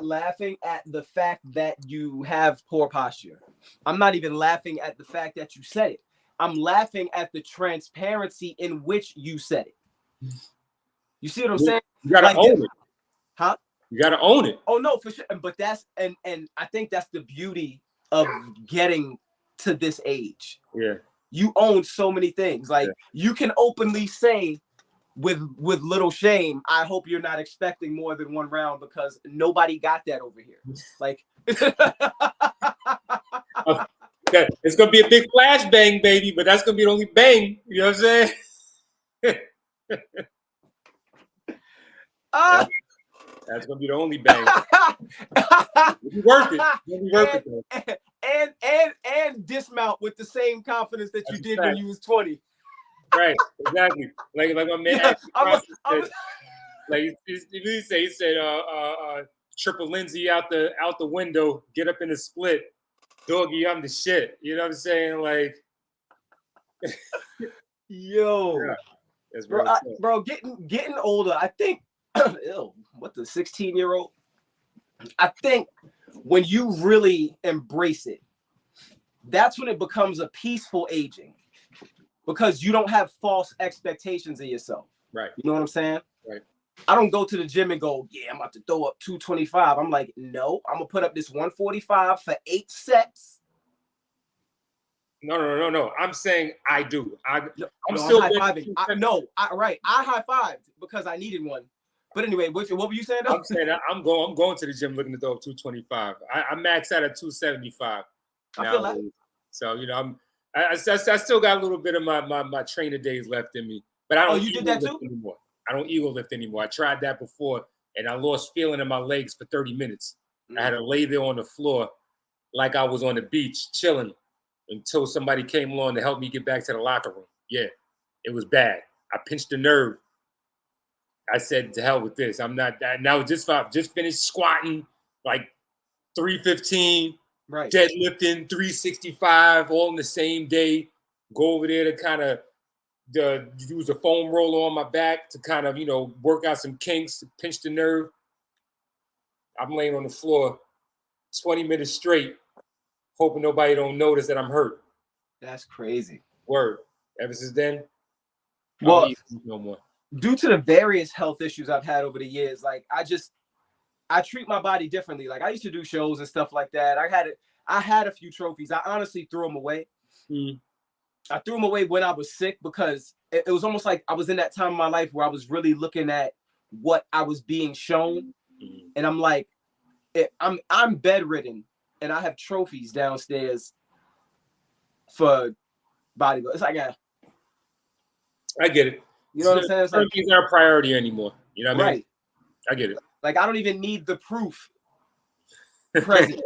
laughing at the fact that you have poor posture. I'm not even laughing at the fact that you said it. I'm laughing at the transparency in which you said it. You see what I'm saying? You gotta Like, own it. huh? You gotta own it. Oh no, for sure. But that's and I think that's the beauty of getting to this age. Yeah. You own so many things. Like you can openly say with little shame, I hope you're not expecting more than one round because nobody got that over here. Like it's gonna be a big flashbang, baby, but that's gonna be the only bang. You know what I'm saying? That's gonna be the only bang. It'll be worth it. It'll be worth it though. And dismount with the same confidence that you did when you was 20. Right, exactly. Like my man. Yeah, like he said, Triple Lindsay out the window, get up in the split, doggy, I'm the shit. You know what I'm saying? Like, yo, yeah, bro, getting older. I think, ew, what the 16-year-old? I think when you really embrace it, that's when it becomes a peaceful aging. Because you don't have false expectations of yourself. Right. You know what I'm saying? Right. I don't go to the gym and go, yeah, I'm about to throw up 225. I'm like, no, I'm going to put up this 145 for 8 sets. No. I'm saying I do. I'm still high-fiving. I high-fived because I needed one. But anyway, what were you saying? I'm saying I'm going to the gym looking to throw up 225. I max out at 275. I feel that. So, you know, I still got a little bit of my trainer days left in me, but I don't. Oh, you did that too? Anymore. I don't ego lift anymore. I tried that before, and I lost feeling in my legs for 30 minutes. I had to lay there on the floor like I was on the beach chilling until somebody came along to help me get back to the locker room. Yeah, it was bad. I pinched a nerve. I said, "To hell with this. I'm not." Now just finished squatting like 315. Right. Deadlifting 365 all in the same day. Go over there to kind of use a foam roller on my back to kind of, work out some kinks, pinch the nerve. I'm laying on the floor 20 minutes straight, hoping nobody don't notice that I'm hurt. That's crazy. Word. Ever since then, well, no more. Due to the various health issues I've had over the years, like I treat my body differently. Like I used to do shows and stuff like that. I had a few trophies. I honestly threw them away. I threw them away when I was sick because it was almost like I was in that time of my life where I was really looking at what I was being shown. And I'm like, I'm bedridden and I have trophies downstairs for bodybuilding. It's like, I get it. You know what I'm saying? It's like, things aren't a priority anymore. You know what I mean? Right. I get it. Like, I don't even need the proof present.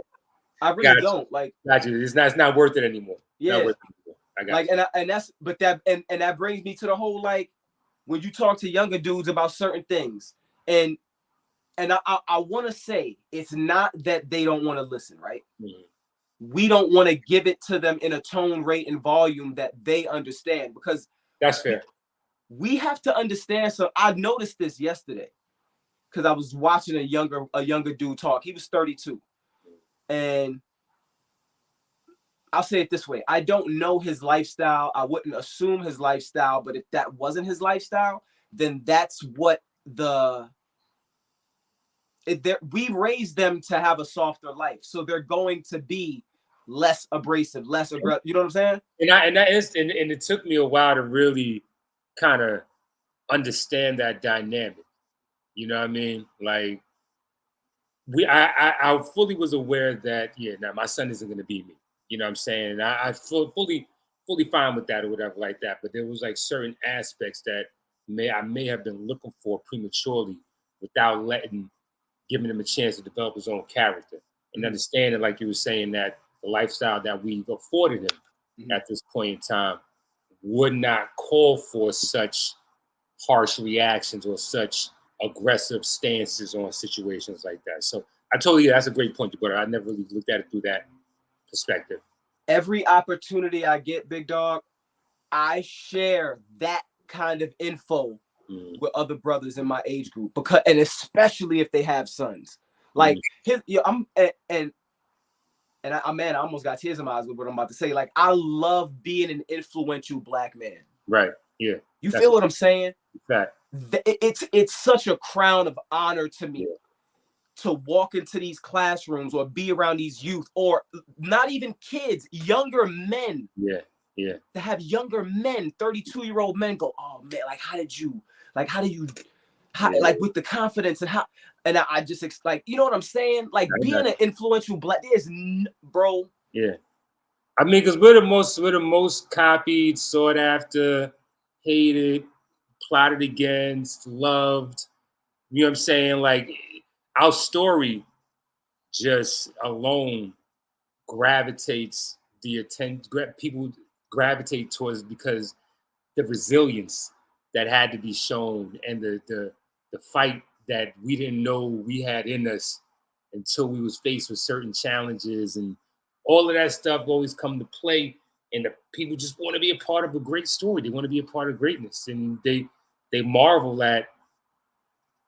I really don't. Like, gotcha. It's not worth it anymore. Yeah. Not worth it anymore. I got you. And that's, but that, and that brings me to the whole, like, when you talk to younger dudes about certain things, and I want to say it's not that they don't want to listen, right? We don't want to give it to them in a tone, rate, and volume that they understand, because that's fair. We have to understand. So I noticed this yesterday because I was watching a younger dude talk. He was 32, and I'll say it this way: I don't know his lifestyle. I wouldn't assume his lifestyle, but if that wasn't his lifestyle, then that's what we raised them to have a softer life, so they're going to be less abrasive, less aggressive. You know what I'm saying? And it took me a while to really kind of understand that dynamic. You know what I mean? Like I fully was aware that my son isn't going to be me. You know what I'm saying? And I fully fine with that or whatever like that. But there was like certain aspects that I may have been looking for prematurely without giving him a chance to develop his own character and understanding, like you were saying, that the lifestyle that we've afforded him at this point in time would not call for such harsh reactions or such aggressive stances on situations like that. So I told you that's a great point to put. I never really looked at it through that perspective. Every opportunity I get, big dog, I share that kind of info with other brothers in my age group, and especially if they have sons, Like I'm man, I almost got tears in my eyes with what I'm about to say. Like, I love being an influential Black man. Right. Yeah. You feel what I'm saying? Fact. It's such a crown of honor to me to walk into these classrooms or be around these youth, or not even kids, younger men. Yeah. Yeah. To have younger men, 32-year-old men go, oh man, like how did you like with the confidence and I just like, you know what I'm saying? Like being an influential Black, bro. Yeah. I mean, because we're the most copied, sought after, hated, plotted against, loved. You know what I'm saying? Like, our story just alone gravitates the attention. People gravitate towards because the resilience that had to be shown and the fight that we didn't know we had in us until we was faced with certain challenges, and all of that stuff always come to play. And the people just want to be a part of a great story. They want to be a part of greatness, and they marvel at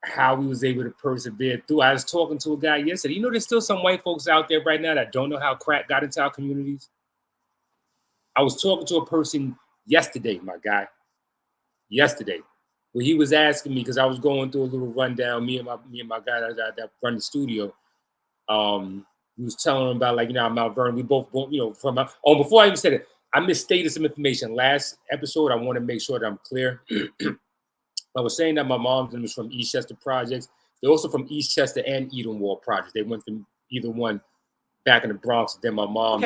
how we was able to persevere through. I was talking to a guy yesterday. You know, there's still some white folks out there right now that don't know how crack got into our communities. I was talking to a person yesterday, my guy, where he was asking me, because I was going through a little rundown, me and my guy that run the studio. He was telling him about, like, you know, Mount Vernon. We both, you know, from before I even said it, I misstated some information last episode. I want to make sure that I'm clear. I was saying that my mom was from Eastchester Projects. They're also from Eastchester and Edenwald Projects. They went from either one back in the Bronx. Then my mom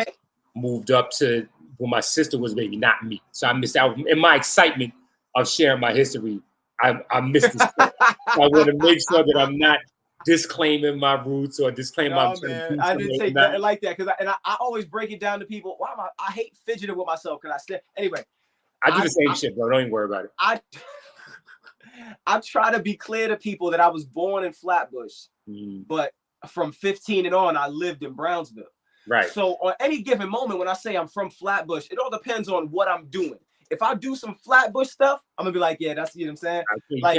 moved up to when my sister was baby, not me. So I missed out. In my excitement of sharing my history, I missed this. So I want to make sure that I'm not disclaiming my roots or disclaiming my. Man, I didn't say nothing like that, because I always break it down to people. Why I hate fidgeting with myself, because anyway. I do the same shit, bro. Don't even worry about it. I try to be clear to people that I was born in Flatbush, but from 15 and on, I lived in Brownsville. Right. So on any given moment, when I say I'm from Flatbush, it all depends on what I'm doing. If I do some Flatbush stuff, I'm gonna be like, yeah, that's, you know what I'm saying? Like,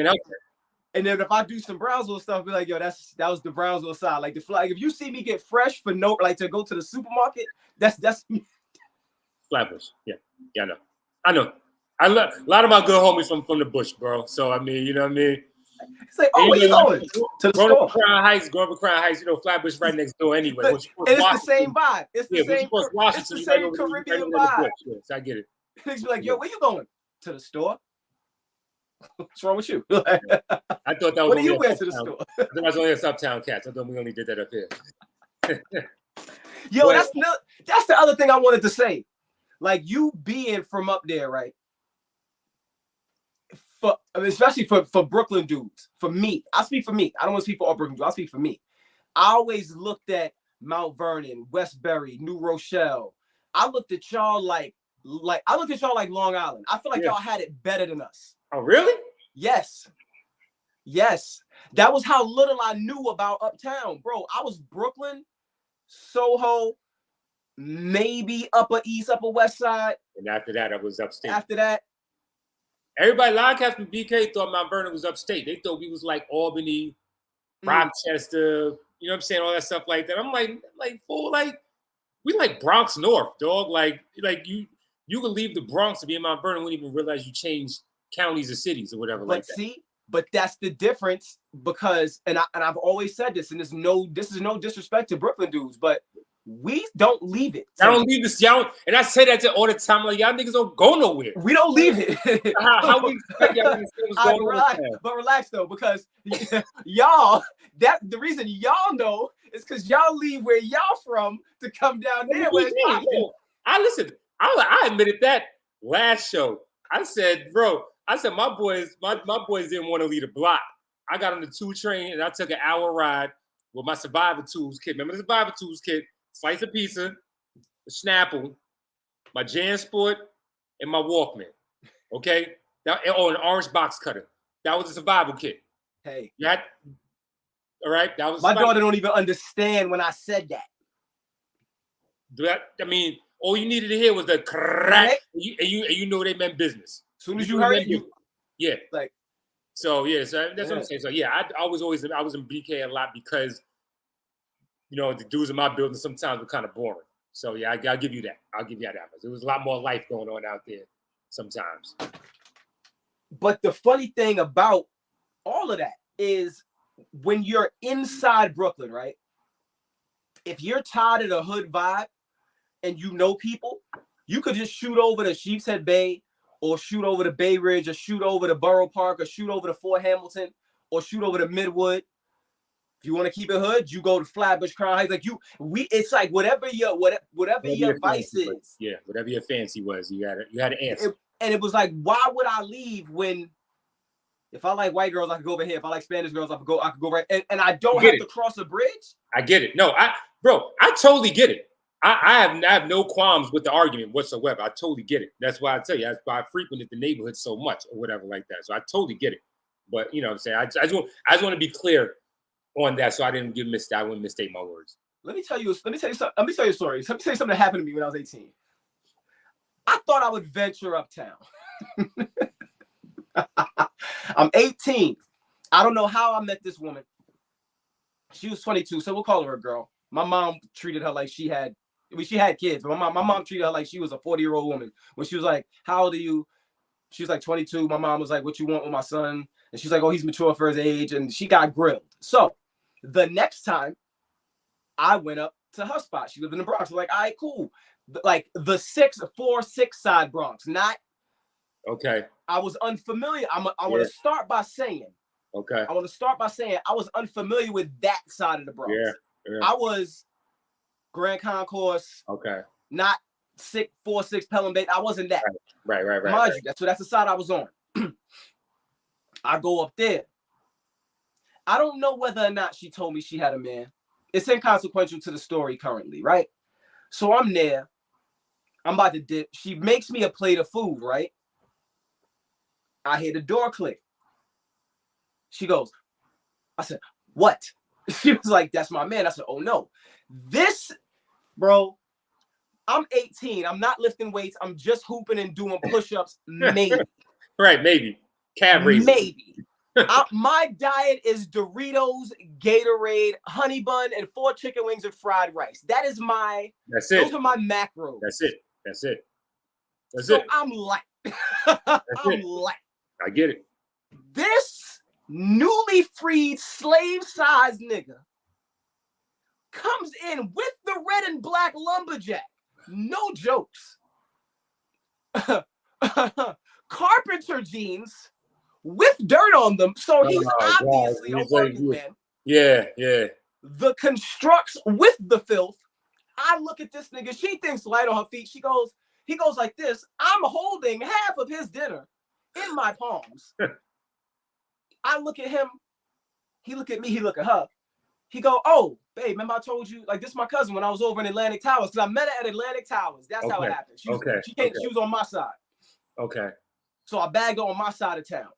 and then if I do some Brownsville stuff, I'll be like, yo, that was the Brownsville side. Like if you see me get fresh for to go to the supermarket, that's Flatbush. Yeah, I know. I love a lot of my good homies from the bush, bro. So I mean, you know what I mean. It's like, oh, where you going? To the store. Growing up Crown Heights, you know, Flatbush right next door anyway. And it's the same vibe. It's the same Caribbean vibe. So I get it. Niggas be like, yo, where you going? To the store. What's wrong with you? I thought that was. What do you wear to the store? I thought I was only a Uptown Cats. I thought we only did that up here. Yo, that's the other thing I wanted to say. Like, you being from up there, right? Especially for Brooklyn dudes. For me, I speak for me. I don't want to speak for all Brooklyn dudes. I speak for me. I always looked at Mount Vernon, Westbury, New Rochelle. I looked at y'all like Long Island. I feel like y'all had it better than us. Oh, really? Yes. That was how little I knew about Uptown, bro. I was Brooklyn, Soho, maybe Upper East, Upper West Side. And after that, I was upstate. After that, everybody, a lot of cats from BK thought Mount Vernon was upstate. They thought we was like Albany, Rochester, you know what I'm saying, all that stuff like that. I'm like, fool, like, we like Bronx North, dog. Like you can leave the Bronx to be in Mount Vernon, wouldn't even realize you changed counties or cities or whatever like that. See, but that's the difference, because, and I've always said this, and this is no disrespect to Brooklyn dudes, but we don't leave it. I don't leave this, y'all, and I say that to all the time. Like, y'all niggas don't go nowhere. We don't leave it. how we expect y'all niggas to go nowhere? But relax though, because y'all, the reason y'all know is because y'all leave where y'all from to come down there. I admitted that last show. I said, bro, my boys didn't want to leave the block. I got on the 2 train and I took an hour ride with my Survivor Tools kit. Remember the Survivor Tools kit? Slice of pizza, a Snapple, my JanSport, and my Walkman. Okay? An orange box cutter. That was a survival kit. Hey. All right? That was my daughter don't even understand when I said that. I mean, all you needed to hear was the crack, and you know they meant business. As soon as you heard it, yeah. Like, so that's what I'm saying. So yeah, I was in BK a lot because you know, the dudes in my building sometimes were kind of boring. So yeah, I'll give you that. I'll give you that. There was a lot more life going on out there sometimes. But the funny thing about all of that is when you're inside Brooklyn, right? If you're tired of the hood vibe and you know people, you could just shoot over to Sheepshead Bay or shoot over to Bay Ridge or shoot over to Borough Park or shoot over to Fort Hamilton or shoot over to Midwood. If you want to keep it hood, you go to Flatbush, Crown Heights. Like it's like whatever your vice is. Yeah, whatever your fancy was, you had to answer. And it was like, why would I leave when if I like white girls, I could go over here. If I like Spanish girls, I could go right. And I don't have to cross a bridge. I get it. No, I totally get it. I have no qualms with the argument whatsoever. I totally get it. That's why I tell you, that's why I frequented the neighborhood so much or whatever like that. So I totally get it. But you know what I'm saying? I just want to be clear on that so I wouldn't mistake my words. Let me tell you something. Let me tell you a story. Let me tell you something that happened to me when I was 18. I thought I would venture uptown. I'm 18. I don't know how I met this woman. She was 22, so we'll call her a girl. My mom treated her like she had kids. But my mom treated her like she was a 40-year-old woman. When she was like, how old are you? She was like 22. My mom was like, what you want with my son? And she's like, oh, he's mature for his age. And she got grilled. So the next time I went up to her spot, she lived in the Bronx. I was like, all right, cool. Like the 4-6 side Bronx, not. Okay. I was unfamiliar. I want to start by saying. Okay. I want to start by saying I was unfamiliar with that side of the Bronx. Yeah. I was Grand Concourse. Okay. Not 4-6 Pelham Bay. I wasn't that. Right. Mind you, that's the side I was on. I go up there. I don't know whether or not she told me she had a man. It's inconsequential to the story currently, right? So I'm there. I'm about to dip. She makes me a plate of food, right? I hear the door click. She goes, I said, what? She was like, that's my man. I said, oh no. This, bro, I'm 18. I'm not lifting weights. I'm just hooping and doing push-ups, maybe. Right, maybe. Calf raising. Maybe. My diet is Doritos, Gatorade, honey bun, and 4 chicken wings and fried rice. That's it. Those are my macros. That's it. So I'm light. I'm light. I get it. This newly freed slave-sized nigga comes in with the red and black lumberjack. No jokes. Carpenter jeans with dirt on them. So he's obviously a working man. Yeah. The constructs with the filth. I look at this nigga. She thinks light on her feet. He goes like this. I'm holding half of his dinner in my palms. I look at him. He look at me. He look at her. He go, oh, babe, remember I told you, like, this is my cousin when I was over in Atlantic Towers. Because I met her at Atlantic Towers. That's how it happened. She was on my side. Okay. So I bagged her on my side of town.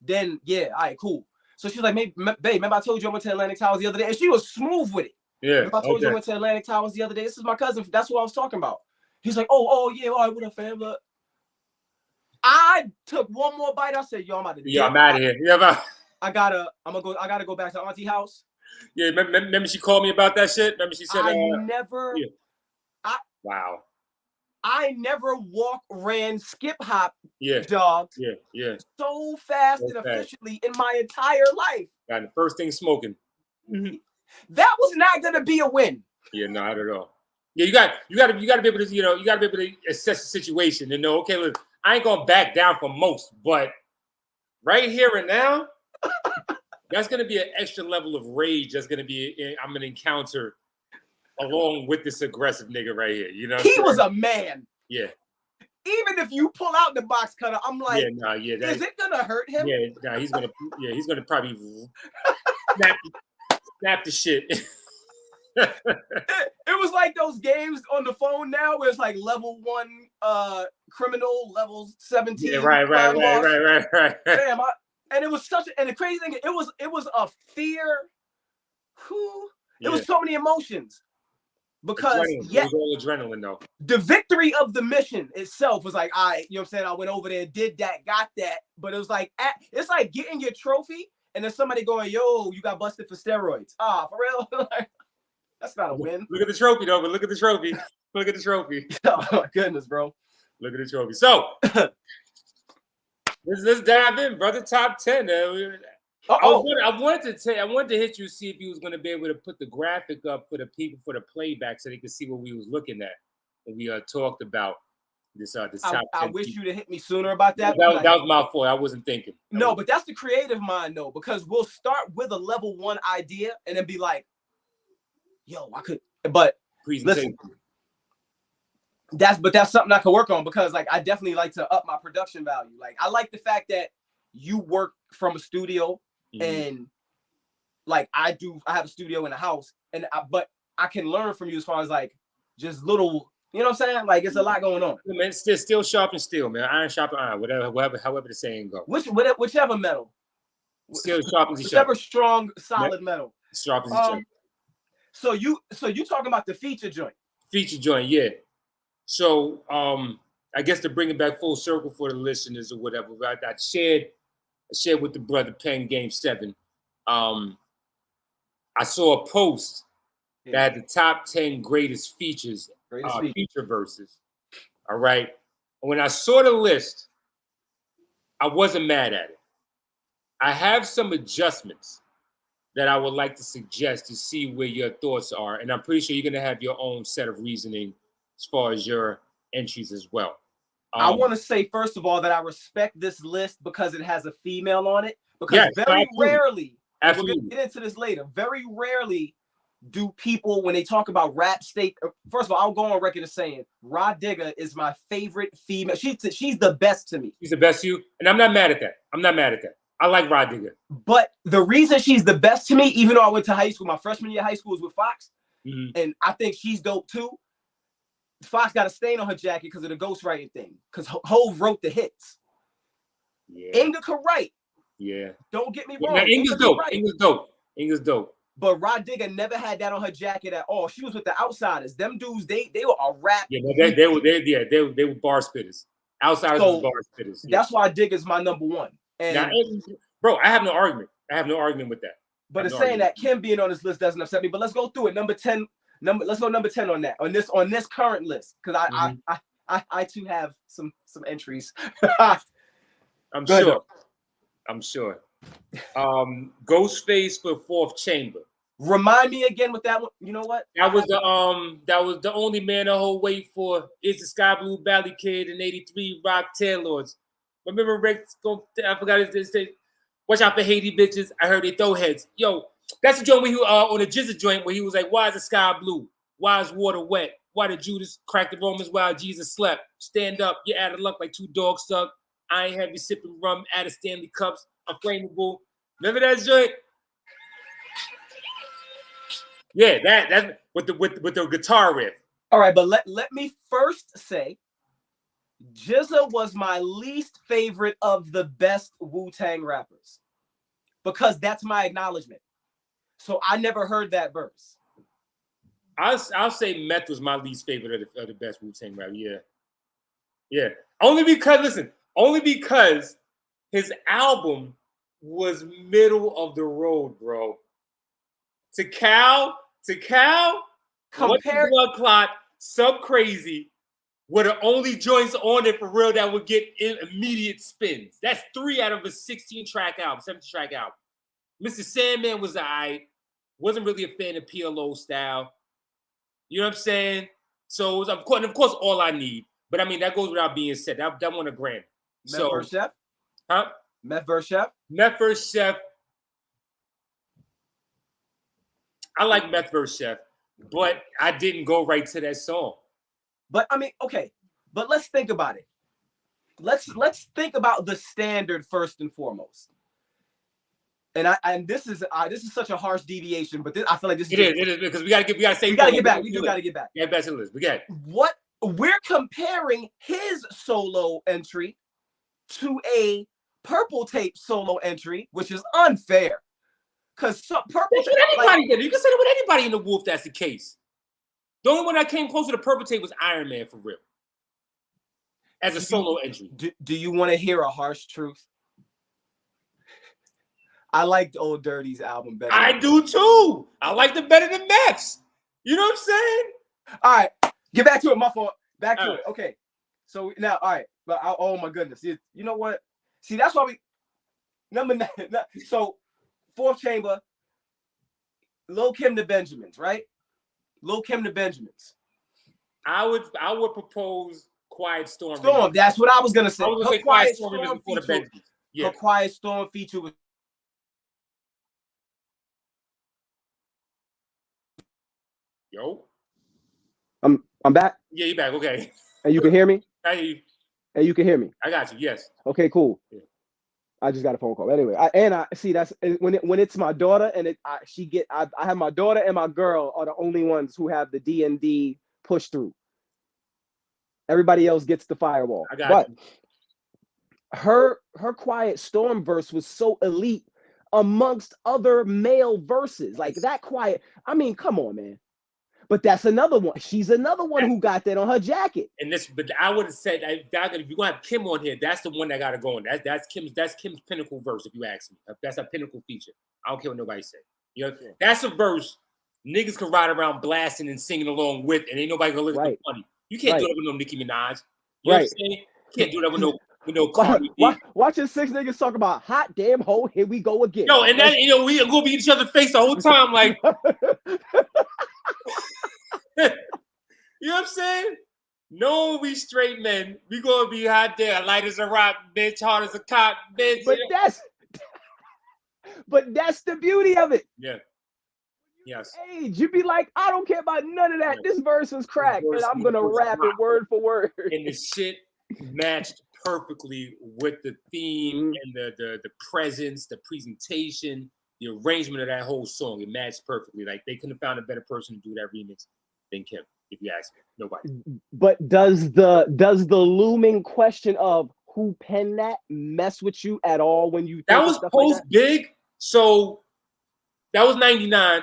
Then, yeah, all right, cool. So she was like, babe, remember I told you I went to Atlantic Towers the other day? And she was smooth with it. Yeah. Remember I told you I went to Atlantic Towers the other day? This is my cousin. That's what I was talking about. He's like, oh, yeah, all right, what up, fam? I took one more bite. I said, yo, I'm out of here. Yeah, I'm out of here. Yeah, I gotta go back to Auntie house. Yeah, remember she called me about that shit? Remember she said, wow. I never ran, skip, hop, jogged so fast and efficiently in my entire life. Got the first thing smoking. That was not gonna be a win. Yeah, no, not at all. Yeah, you got to be able to, you got to be able to assess the situation and know, okay, look, I ain't gonna back down from most, but right here and now, that's gonna be an extra level of rage. I'm gonna encounter along with this aggressive nigga right here. You know, he was a man. Yeah. Even if you pull out the box cutter, I'm like, is it gonna hurt him? Yeah, he's gonna probably snap the shit. It was like those games on the phone now where it's like level 1 criminal, level 17. Yeah, right. Damn, and it was and the crazy thing, it was a fear. It was so many emotions. Because it was all adrenaline though. The victory of the mission itself was like, all right, you know what I'm saying? I went over there, did that, got that. But it was like, it's like getting your trophy and then somebody going, yo, you got busted for steroids. For real? That's not a win. Look at the trophy, though. But look at the trophy. Look at the trophy. Oh my goodness, bro. Look at the trophy. So let's dive in, brother. Top 10. I wanted to hit you, see if you was going to be able to put the graphic up for the people for the playback, so they could see what we was looking at when we talked about this. Top 10. I wish you'd have hit me sooner about that. That was my fault. I wasn't thinking. No, but that's the creative mind, though, because we'll start with a level 1 idea and then be like, "Yo, I could." But listen, that's something I could work on, because like I definitely like to up my production value. Like I like the fact that you work from a studio, and like I have a studio in the house, but I can learn from you as far as like just little, you know what I'm saying? Like it's a lot going on. Man, it's still sharp and steel, man. Iron sharp iron, however the saying goes. Whichever metal. Still sharp as whichever strong, solid metal. Sharp as each other. So you talking about the feature joint? Feature joint, yeah. So I guess to bring it back full circle for the listeners or whatever, I shared with the brother Pen Game 7. I saw a post that had the top 10 greatest features, feature verses. All right. And when I saw the list, I wasn't mad at it. I have some adjustments that I would like to suggest to see where your thoughts are. And I'm pretty sure you're going to have your own set of reasoning as far as your entries as well. I want to say, first of all, that I respect this list because it has a female on it. Because very rarely, we're going to get into this later, very rarely do people, when they talk about rap state, first of all, I'll go on record as saying, Rah Digga is my favorite female. She's the best to me. She's the best to you? And I'm not mad at that. I like Rah Digga. But the reason she's the best to me, even though I went to high school, my freshman year of high school was with Fox, and I think she's dope too. Fox got a stain on her jacket because of the ghostwriting thing, because Hov wrote the hits. Yeah. Inga could write. Yeah. Don't get me wrong. Inga's dope. But Rah Digga never had that on her jacket at all. She was with the Outsiders. Them dudes, they were a rap. Yeah, they were bar spitters. Outsiders was bar spitters. Yeah. That's why Digga's my number 1. And now, bro, I have no argument. with that. But it's saying that Kim being on this list doesn't upset me. But let's go through it. Number 10. Let's go number 10 on that. On this current list, because I too have some entries. I'm sure. Ghostface for Fourth Chamber. Remind me again with that one. You know what? That was the only man the whole wait for is the Sky Blue Valley Kid in '83 Rock Tailords. Remember Rick? I forgot his name. Watch out for Haiti bitches. I heard they throw heads. Yo, that's the joint where he on the Jizza joint where he was like, "Why is the sky blue? Why is water wet? Why did Judas crack the Romans while Jesus slept? Stand up, you're out of luck like 2 dogs stuck. I ain't heavy sipping rum out of Stanley cups. I'm flammable." Remember that joint? Yeah, that's with the guitar riff. All right, but let me first say, Jizza was my least favorite of the best Wu-Tang rappers, because that's my acknowledgement. So I never heard that verse. I'll say Meth was my least favorite of the best Wu-Tang rapper. Yeah. Only because his album was middle of the road, bro. To Cal, What the Blood Clot, Sub Crazy were the only joints on it for real that would get immediate spins. That's 3 out of a 16-track album, 17-track album. Mr. Sandman was alright. Wasn't really a fan of PLO style. You know what I'm saying? So of course, All I Need. But I mean, that goes without being said. That won a Grammy. Meth vs. Chef? Huh? Meth vs. Chef? Meth vs. Chef. I like Meth vs. Chef, but I didn't go right to that song. But I mean, okay. But let's think about it. Let's think about the standard first and foremost. And this is such a harsh deviation, but I feel like this it is because we gotta get back. We gotta get back. Yeah, back to the list. We got it. What we're comparing his solo entry to a Purple Tape solo entry, which is unfair. Because Purple Tape, you can say that with anybody in the Wolf. That's the case. The only one that came closer to Purple Tape was Iron Man for real, as a solo entry. Do you want to hear a harsh truth? I liked Old Dirty's album better. I do too. I liked it better than Meth's. You know what I'm saying? All right, get back to it. My fault. Back to it. Okay. So now, all right. But oh my goodness, you know what? See, that's why we number 9. So 4th chamber, Lil Kim to Benjamins, right? Lil Kim to Benjamins. I would propose Quiet Storm. Storm. That's what I was gonna say. I was gonna say Quiet Storm before the Benjamins. Yeah. Her Quiet Storm feature was. Yo. I'm back. Yeah, you back. Okay. And you can hear me? I hear you. And you can hear me? I got you. Yes. Okay, cool. Yeah. I just got a phone call. Anyway, I see that's when it's my daughter and I have my daughter and my girl are the only ones who have the D&D push through. Everybody else gets the firewall. I got you. Her Quiet Storm verse was so elite amongst other male verses. Like that Quiet. I mean, come on, man. But that's another one. She's another one who got that on her jacket. And but I would have said if you're gonna have Kim on here, that's the one that gotta go on. That's Kim's pinnacle verse, if you ask me. That's a pinnacle feature. I don't care what nobody say. You know, that's a verse niggas can ride around blasting and singing along with, and ain't nobody gonna look at funny. You can't do that with no Nicki Minaj. You know what I'm saying? You can't do that with no Cardi B. Watching 6 niggas talk about hot damn hoe, here we go again. Yo, and that we gonna be each other's face the whole time, like you know what I'm saying? No, we straight men. We gonna be hot there, light as a rock, bitch, hard as a cop, bitch. But that's the beauty of it. Yeah. Yes. Age, you'd be like, I don't care about none of that. This verse is crack, and I'm gonna rap it word for word. And the shit matched perfectly with the theme and the presence, the presentation, the arrangement of that whole song. It matched perfectly. Like they couldn't have found a better person to do that remix than Kim, if you ask me. Nobody. But does the looming question of who penned that mess with you at all when you think that was post like big? So that was 99.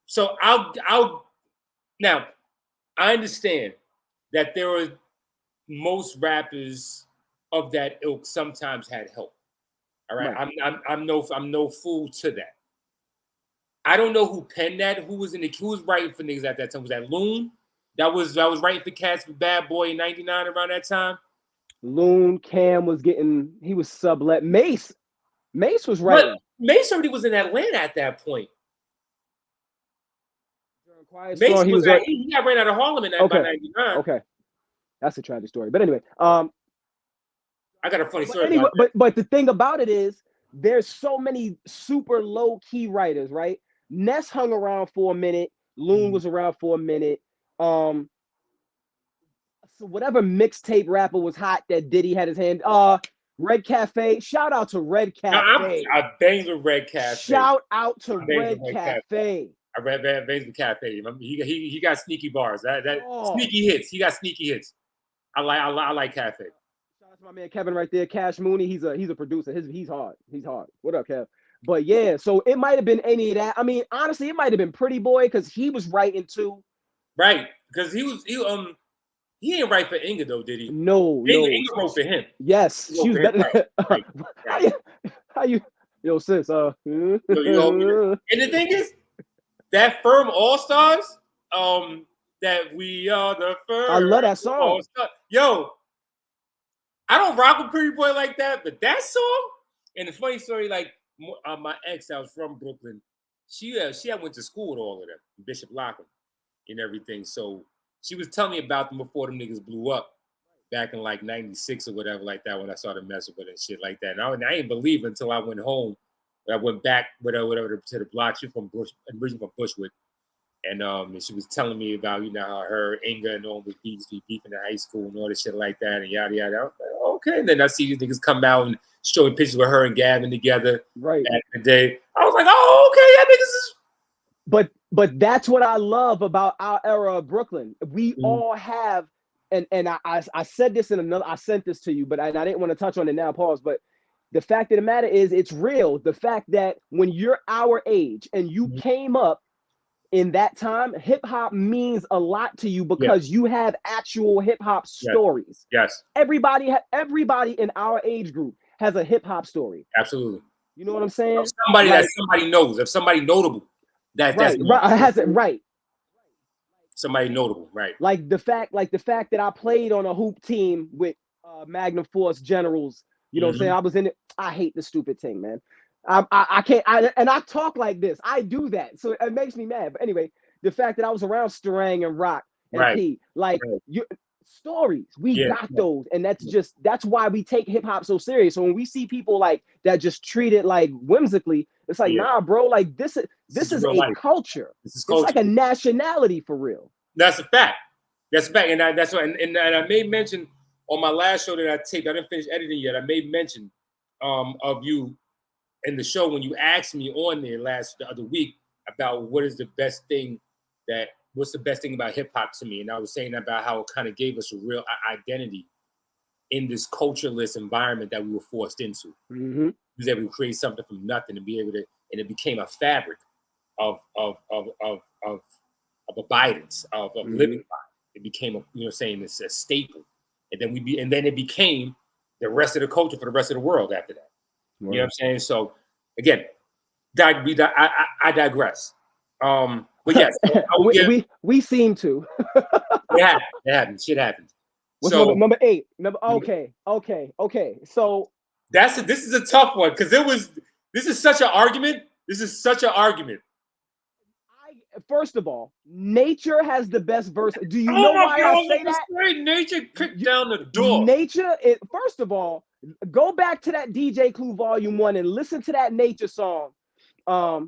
So I'll now I understand that there were most rappers of that ilk sometimes had help. All right. I'm no fool to that. I don't know who penned that. Who was writing for niggas at that time? Was that Loon? That was writing for cats for Bad Boy in 99 around that time. Loon, Cam he was sublet. Mace was writing. But Mace already was in Atlanta at that point. Mace he got ran out of Harlem in by 99. Okay. That's a tragic story. But anyway, I got a funny story. Anyway, but the thing about it is there's so many super low key writers, right? Ness hung around for a minute. Loon was around for a minute. So whatever mixtape rapper was hot that Diddy had his hand. Red Cafe. Shout out to Red Cafe. I banged with Red Cafe. Shout out to Red Cafe. I banged with Cafe. He got sneaky bars. Sneaky hits. He got sneaky hits. I like Cafe. Shout out to my man Kevin right there. Cash Mooney. He's a producer. He's hard. He's hard. What up, Kev? But yeah, so it might have been any of that. I mean, honestly, it might have been Pretty Boy because he was writing too. Right, because he didn't write for Inga though, did he? No. Inga wrote for him. Yes, she was better. Right. How you, yo sis? And the thing is, that Firm All Stars, that we are the firm. I love that song. Yo, I don't rock with Pretty Boy like that, but that song and the funny story, like my ex that was from Brooklyn, she had went to school with all of them, Bishop Lockham and everything. So she was telling me about them before them niggas blew up back in like 96 or whatever like that when I started messing with it and shit like that. And I didn't believe it until I went home. I went back whatever to the block. She from originally from Bushwick. And she was telling me about, you know, how her, Inga, and all was beefing in high school and all this shit like that and yada yada. I was like, okay. And then I see these niggas come out and showing pictures with her and Gavin together right back in the day. I was like, oh, okay, yeah, niggas is. But that's what I love about our era of Brooklyn. We all have, and I said this in another, I sent this to you, but I didn't want to touch on it now, pause. But the fact of the matter is, it's real. The fact that when you're our age and you came up in that time, hip hop means a lot to you because you have actual hip hop stories. Yes. Everybody in our age group has a hip hop story. Absolutely. You know what I'm saying? Somebody that somebody knows, if somebody notable, that's right. Has it right. Somebody notable, right? Like the fact that I played on a hoop team with Magnum Force Generals. You know what I'm saying? I was in it. I hate the stupid thing, man. I can't. And I talk like this. I do that, so it makes me mad. But anyway, the fact that I was around Starang and Rock and P, like you stories, we got those, and that's why we take hip hop so serious. So when we see people like that just treat it like whimsically, it's like, nah, bro. Like this is a life. culture. It's like a nationality for real. That's a fact. That's a fact, and that's what. And I made mention on my last show that I taped. I didn't finish editing yet. I made mention of you in the show when you asked me on there the other week about what's the best thing about hip hop to me, and I was saying about how it kind of gave us a real identity in this cultureless environment that we were forced into. We was able to create something from nothing and be able to, and it became a fabric of abidance, of living by. It became it's a staple, and then it became the rest of the culture for the rest of the world after that. You know what I'm saying? So again, I digress. But yes, we seem to. It happens. Shit happens. What's number 8? Okay. So this is a tough one because this is such an argument. First of all, Nature has the best verse. Do you know why I say that? Nature kicked down the door. Nature, first of all, go back to that DJ Clue Volume 1 and listen to that Nature song. I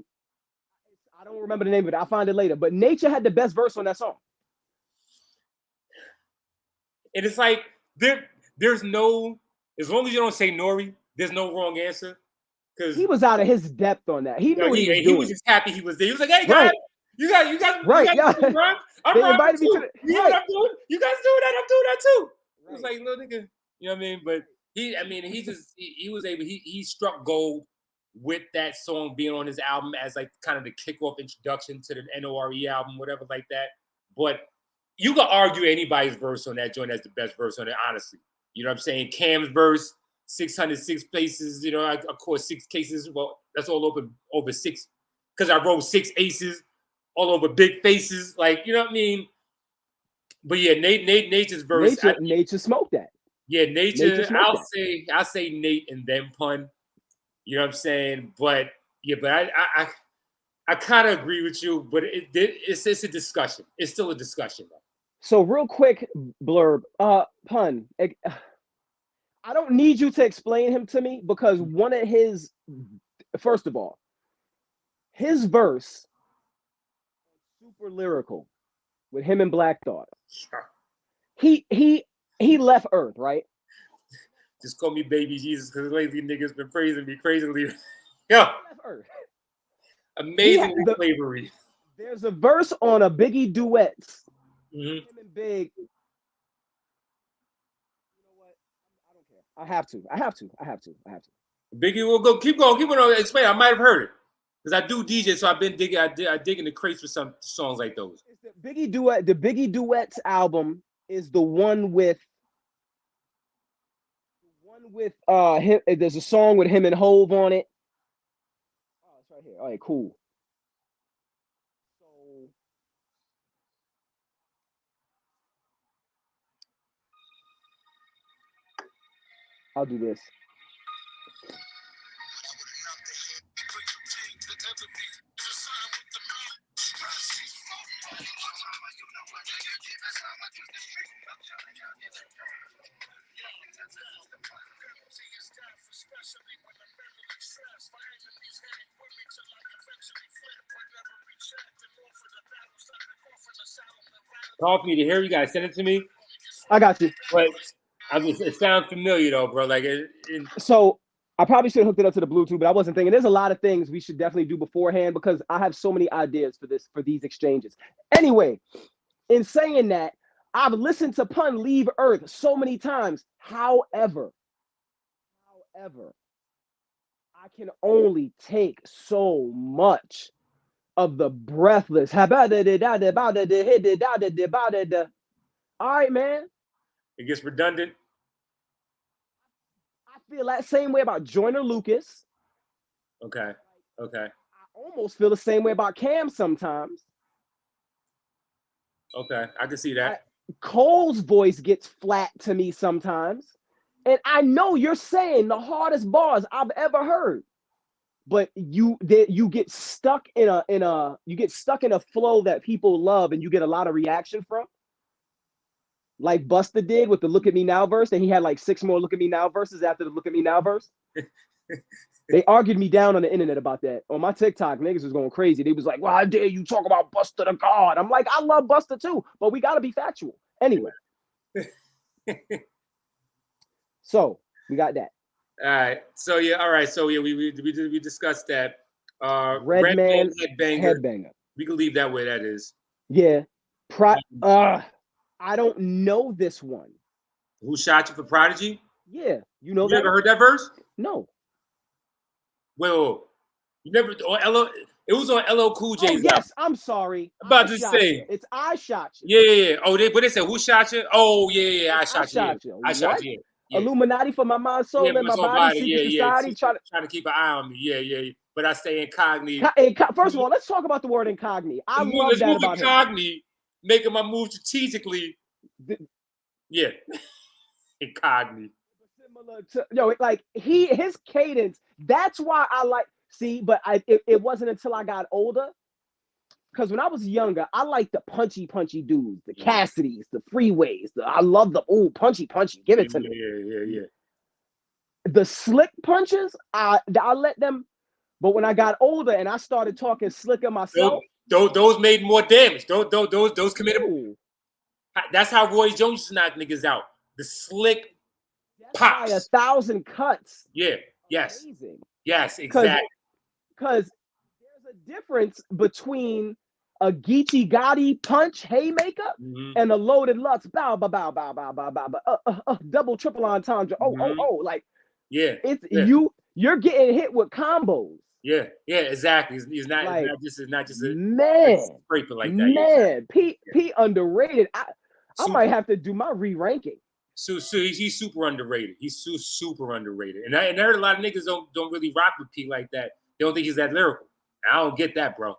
don't remember the name of it. I'll find it later. But Nature had the best verse on that song. And it's like there's no, as long as you don't say Nori, there's no wrong answer. Because he was out of his depth on that. He knew what he was doing. He was just happy he was there. He was like, "Hey guys, you guys, right? Yeah, I'm they invited me to you know what I'm doing? You guys doing that? I'm doing that too." It was like, "No nigga," you know what I mean? But he was able. He struck gold with that song being on his album as like kind of the kickoff introduction to the NORE album, whatever like that. But you can argue anybody's verse on that joint as the best verse on it, honestly. You know what I'm saying? Cam's verse, 606 places, of course, 6 cases. Well, that's all over 6, because I wrote 6 aces all over big faces. Like, you know what I mean? But yeah, Nature's verse. Nature smoked that. Yeah, Nature I'll say Nate and then Pun. You know what I'm saying? But yeah, but I kind of agree with you, but it's a discussion. It's still a discussion, though. So real quick blurb, Pun. I don't need you to explain him to me because one of his, first of all, his verse, super lyrical, with him and Black Thought. He left Earth, right? Just call me Baby Jesus because lately niggas been praising me crazily. Yo, amazing slavery. There's a verse on a Biggie duets. Him and Big. You know what? I don't care. I have to. Biggie will go. Keep going. Explain. I might have heard it because I do DJ, so I've been digging. I dig in the crates for some songs like those. It's the Biggie duet. The Biggie duets album is the one with. Him. There's a song with him and Hove on it. Oh, it's right here. All right, cool. So I'll do this. Call me to hear you guys. Send it to me. I got you. But it sounds familiar though, bro. Like So I probably should have hooked it up to the Bluetooth, but I wasn't thinking. There's a lot of things we should definitely do beforehand because I have so many ideas for these exchanges. Anyway, in saying that, I've listened to Pun leave Earth so many times. However, I can only take so much of the breathless. All right, man. It gets redundant. I feel that same way about Joyner Lucas. Okay. I almost feel the same way about Cam sometimes. Okay, I can see that. Cole's voice gets flat to me sometimes. And I know you're saying the hardest bars I've ever heard. But you get stuck in a flow that people love and you get a lot of reaction from. Like Busta did with the Look at Me Now verse, and he had like 6 more Look at Me Now verses after the Look at Me Now verse. They argued me down on the internet about that. On my TikTok, niggas was going crazy. They was like, well, how dare you talk about Busta the God? I'm like, I love Busta too, but we got to be factual. Anyway. So we got that. All right. So yeah. All right. So yeah, we discussed that. Redman Headbanger. We can leave that where that is. Yeah. I don't know this one. Who Shot You for Prodigy? Yeah. You know you ever heard that verse? No. Wait. You never it was on LL Cool J's. Oh, yes, I'm sorry. I'm about to say it's I Shot You. Yeah. Oh, they said who shot you? Oh, yeah. I shot you. I shot you. Yeah. Illuminati for my mind, soul, and my body. Secret society. Trying to keep an eye on me. Yeah. But I stay incognito. First of all, let's talk about the word incognito. I love that about him. Incognito, making my move strategically. Yeah. Incognito. Similar to, like his cadence. That's why I like. See, but it wasn't until I got older. Because when I was younger, I liked the punchy dudes, the Cassidys, the Freeways. I love the punchy. Give it to me. Yeah. The slick punches, I let them. But when I got older and I started talking slicker myself, those made more damage. Those committed. Ooh. That's how Roy Jones used to knock niggas out. The slick pops. 1,000 cuts. Yeah. Yes. Amazing. Yes. Exactly. Because there's a difference between a Geechee Gotti punch haymaker and a loaded Lutz bow, double triple entendre. Like it's you're getting hit with combos. Yeah, exactly. It's not just a man scraper like that. Man, P underrated. I might have to do my re-ranking. So he's super underrated. He's super underrated. And I heard a lot of niggas don't really rock with P like that. They don't think he's that lyrical. I don't get that, bro.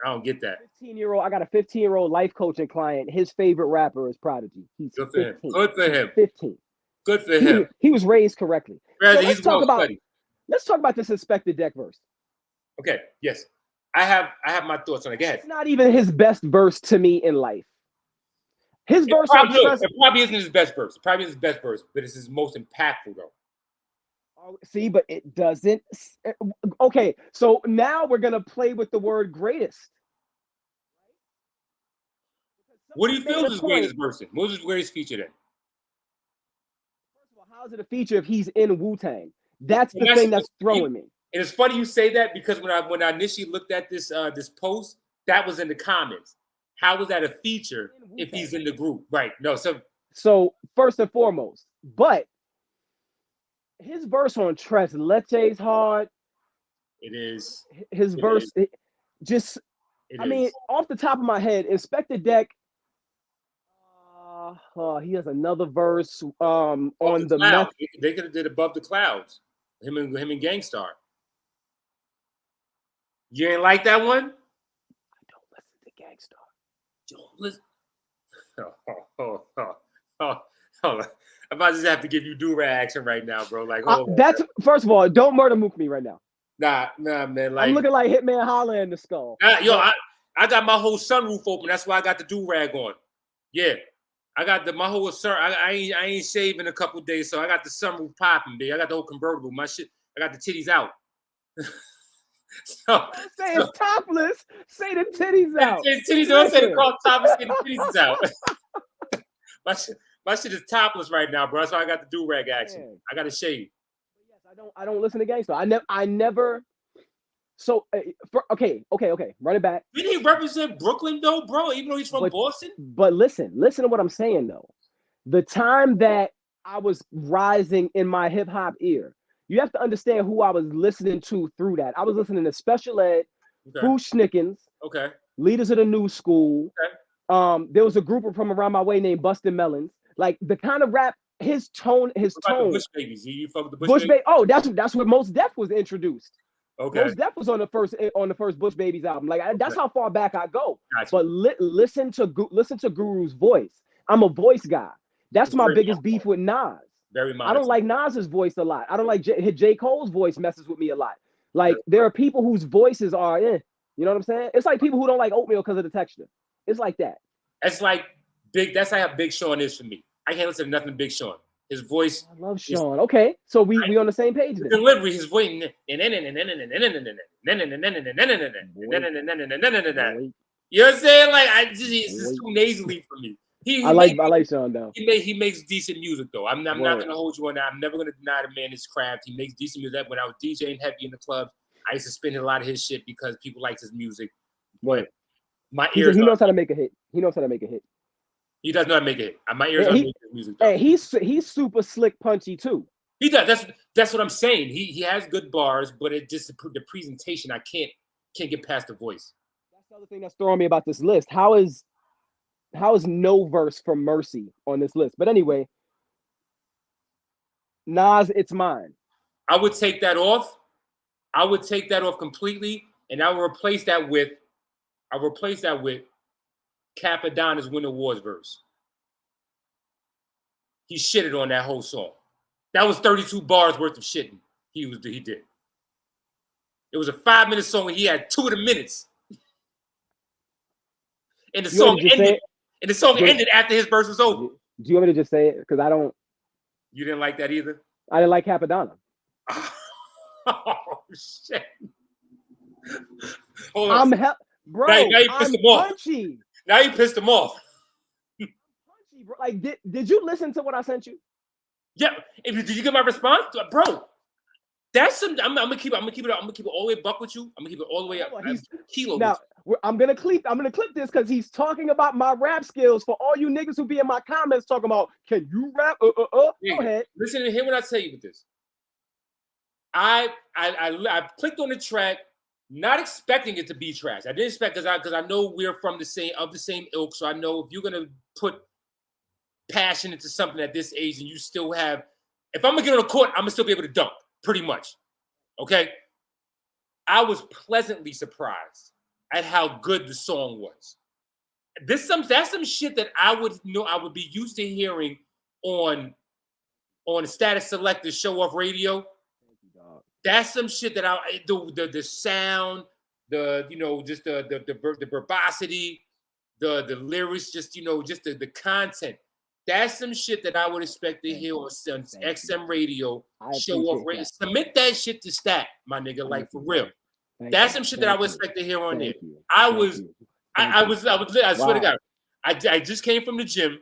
I don't get that. 15-year-old. I got a 15-year-old life coaching client. His favorite rapper is Prodigy. He's good for 15. him. Good for him. 15. Good for him. He was raised correctly. So let's talk about this Inspector Deck verse. Okay. Yes. I have my thoughts on it. Go ahead. It's not even his best verse to me in life. His verse it probably isn't his best verse. It probably isn't his best verse, but it's his most impactful though. See, but it doesn't. Okay, so now we're gonna play with the word greatest. What do you feel is his greatest verse? What was his greatest feature then? First of all, how is it a feature if he's in Wu-Tang? That's the thing that's throwing me. And it's funny you say that because when I initially looked at this post, that was in the comments. How was that a feature if he's in the group? Right. No. So first and foremost, but his verse on Tres Leches hard. It is. His verse, I mean, off the top of my head, Inspector Deck. He has another verse on the meth. They could have did Above the Clouds. Him and Gangstar. You ain't like that one? I don't listen to Gangstar. Don't listen. Hold on. I might just have to give you do-rag action right now, bro. Like, that's first of all, don't murder mook me right now. Nah, man. Like, I'm looking like Hitman Holla in the skull. I got my whole sunroof open. That's why I got the do-rag on. Yeah, I got my whole sun. I ain't shaved in a couple days, so I got the sunroof popping, baby. I got the whole convertible. My shit. I got the titties out. Say it's topless. Say the titties out. Titties. Don't say the call topless. Say the titties out. My shit is topless right now, bro. That's why I got the do-rag action. Man. I got a shave. Yes, I don't listen to Gangstar. I never. So okay. Run it back. Didn't he represent Brooklyn though, bro? Even though he's from Boston. But listen to what I'm saying though. The time that I was rising in my hip hop ear, you have to understand who I was listening to through that. I was listening to Special Ed, Bruce Schnickens, Leaders of the New School. Okay. There was a group from around my way named Bustin' Melons. Like the kind of rap, his tone. The Bush Babies. You fuck with the Bush Babies? Oh, that's where Mos Def was introduced. Okay. Most Def was on the first Bush Babies album. Like that's how far back I go. Gotcha. But listen to Guru's voice. I'm a voice guy. That's my biggest beef with Nas. Very modest. I don't like Nas's voice a lot. I don't like J. Cole's voice messes with me a lot. Like there are people whose voices are you know what I'm saying? It's like people who don't like oatmeal because of the texture. It's like that. That's like that's how Big Sean is for me. I can't listen to nothing Big Sean. His voice. I love Sean. Okay, so we on the same page then. Delivery, his voice. You know what I'm saying? Like it's just too nasally for me. I like Sean though. He makes decent music though. I'm not gonna hold you on that. I'm never gonna deny the man his craft. He makes decent music. When I was DJing heavy in the clubs, I used to spin a lot of his shit because people liked his music. But my ears. He knows how to make a hit. He knows how to make a hit. He does not make it. My ears are making his music. Though. Hey, he's super slick, punchy too. He does. That's what I'm saying. He has good bars, but it just the presentation. I can't get past the voice. That's the other thing that's throwing me about this list. How is no verse from Mercy on this list? But anyway, Nas, It's Mine. I would take that off. I would take that off completely, and I will replace that with. Capadonna's Win Awards verse. He shitted on that whole song. That was 32 bars worth of shitting. He did. It was a 5-minute song and he had 2 of the minutes. And the song ended. And the song ended after his verse was over. Do you want me to just say it? Because I don't. You didn't like that either? I didn't like Capadonna. Oh shit. Hold on. Bro, now you pissed him off. Punchy. Now you pissed him off. Punchy, bro. Like, did you listen to what I sent you? Yeah. Did you get my response, bro? That's some. I'm gonna keep it all the way buck with you. I'm gonna keep it all the way up. Kilo. Now I'm gonna clip this because he's talking about my rap skills. For all you niggas who be in my comments talking about, can you rap? Go ahead. Listen and hear what I tell you with this. I clicked on the track. Not expecting it to be trash. I didn't expect because I know we're from the same ilk. So I know if you're gonna put passion into something at this age and you still have, if I'm gonna get on the court, I'm gonna still be able to dunk, pretty much. Okay. I was pleasantly surprised at how good the song was. That's some shit that I would be used to hearing on the Status Selector show off radio. That's some shit that the sound, just the verbosity, the lyrics, just the content. That's some shit that I would expect to hear on XM radio, show off radio. Submit that shit to Stat, my nigga, like for real. That's some shit that I would expect to hear on there. I swear to God, I just came from the gym,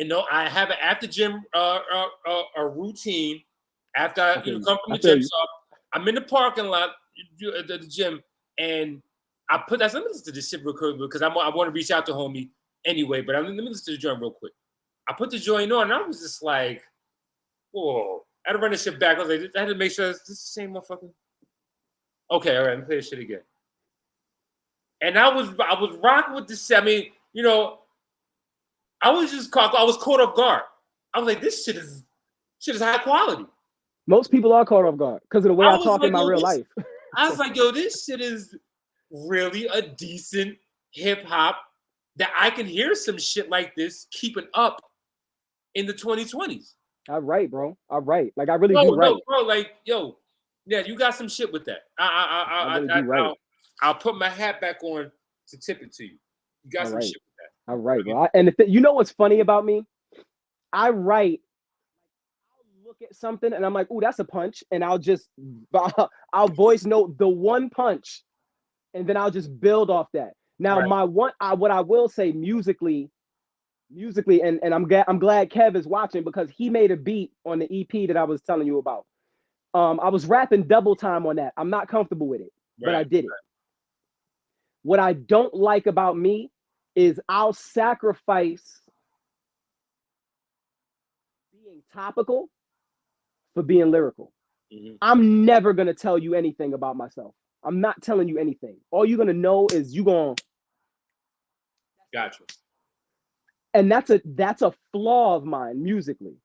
and I have an after gym a routine. After I come from the gym, so I'm in the parking lot at the gym, and let me listen to this shit real quick because I want to reach out to homie anyway. But let me listen to the joint real quick. I put the joint on, and I was just like, "Whoa!" I had to run this shit back. I was like, I had to make sure this is the same motherfucker. Okay, all right, let me play this shit again. And I was rocking with this. I mean, I was caught off guard. I was like, this shit is high quality. Most people are caught off guard because of the way I talk in my real life. I was like, yo, this shit is really a decent hip hop that I can hear some shit like this keeping up in the 2020s. All right, bro. All right. Like I really do right. No, bro, like, yo, yeah, you got some shit with that. I'll put my hat back on to tip it to you. You got some shit with that. All right, bro. And you know what's funny about me? I write. Look at something and I'm like, "Ooh, that's a punch," and I'll voice note the one punch, and then I'll just build off that. Now, what I will say musically, and I'm glad Kev is watching because he made a beat on the EP that I was telling you about. I was rapping double time on that. I'm not comfortable with it, but I did it. What I don't like about me is I'll sacrifice being topical for being lyrical. Mm-hmm. I'm never gonna tell you anything about myself. I'm not telling you anything. All you're gonna know is you gonna. Gotcha. And that's a flaw of mine musically.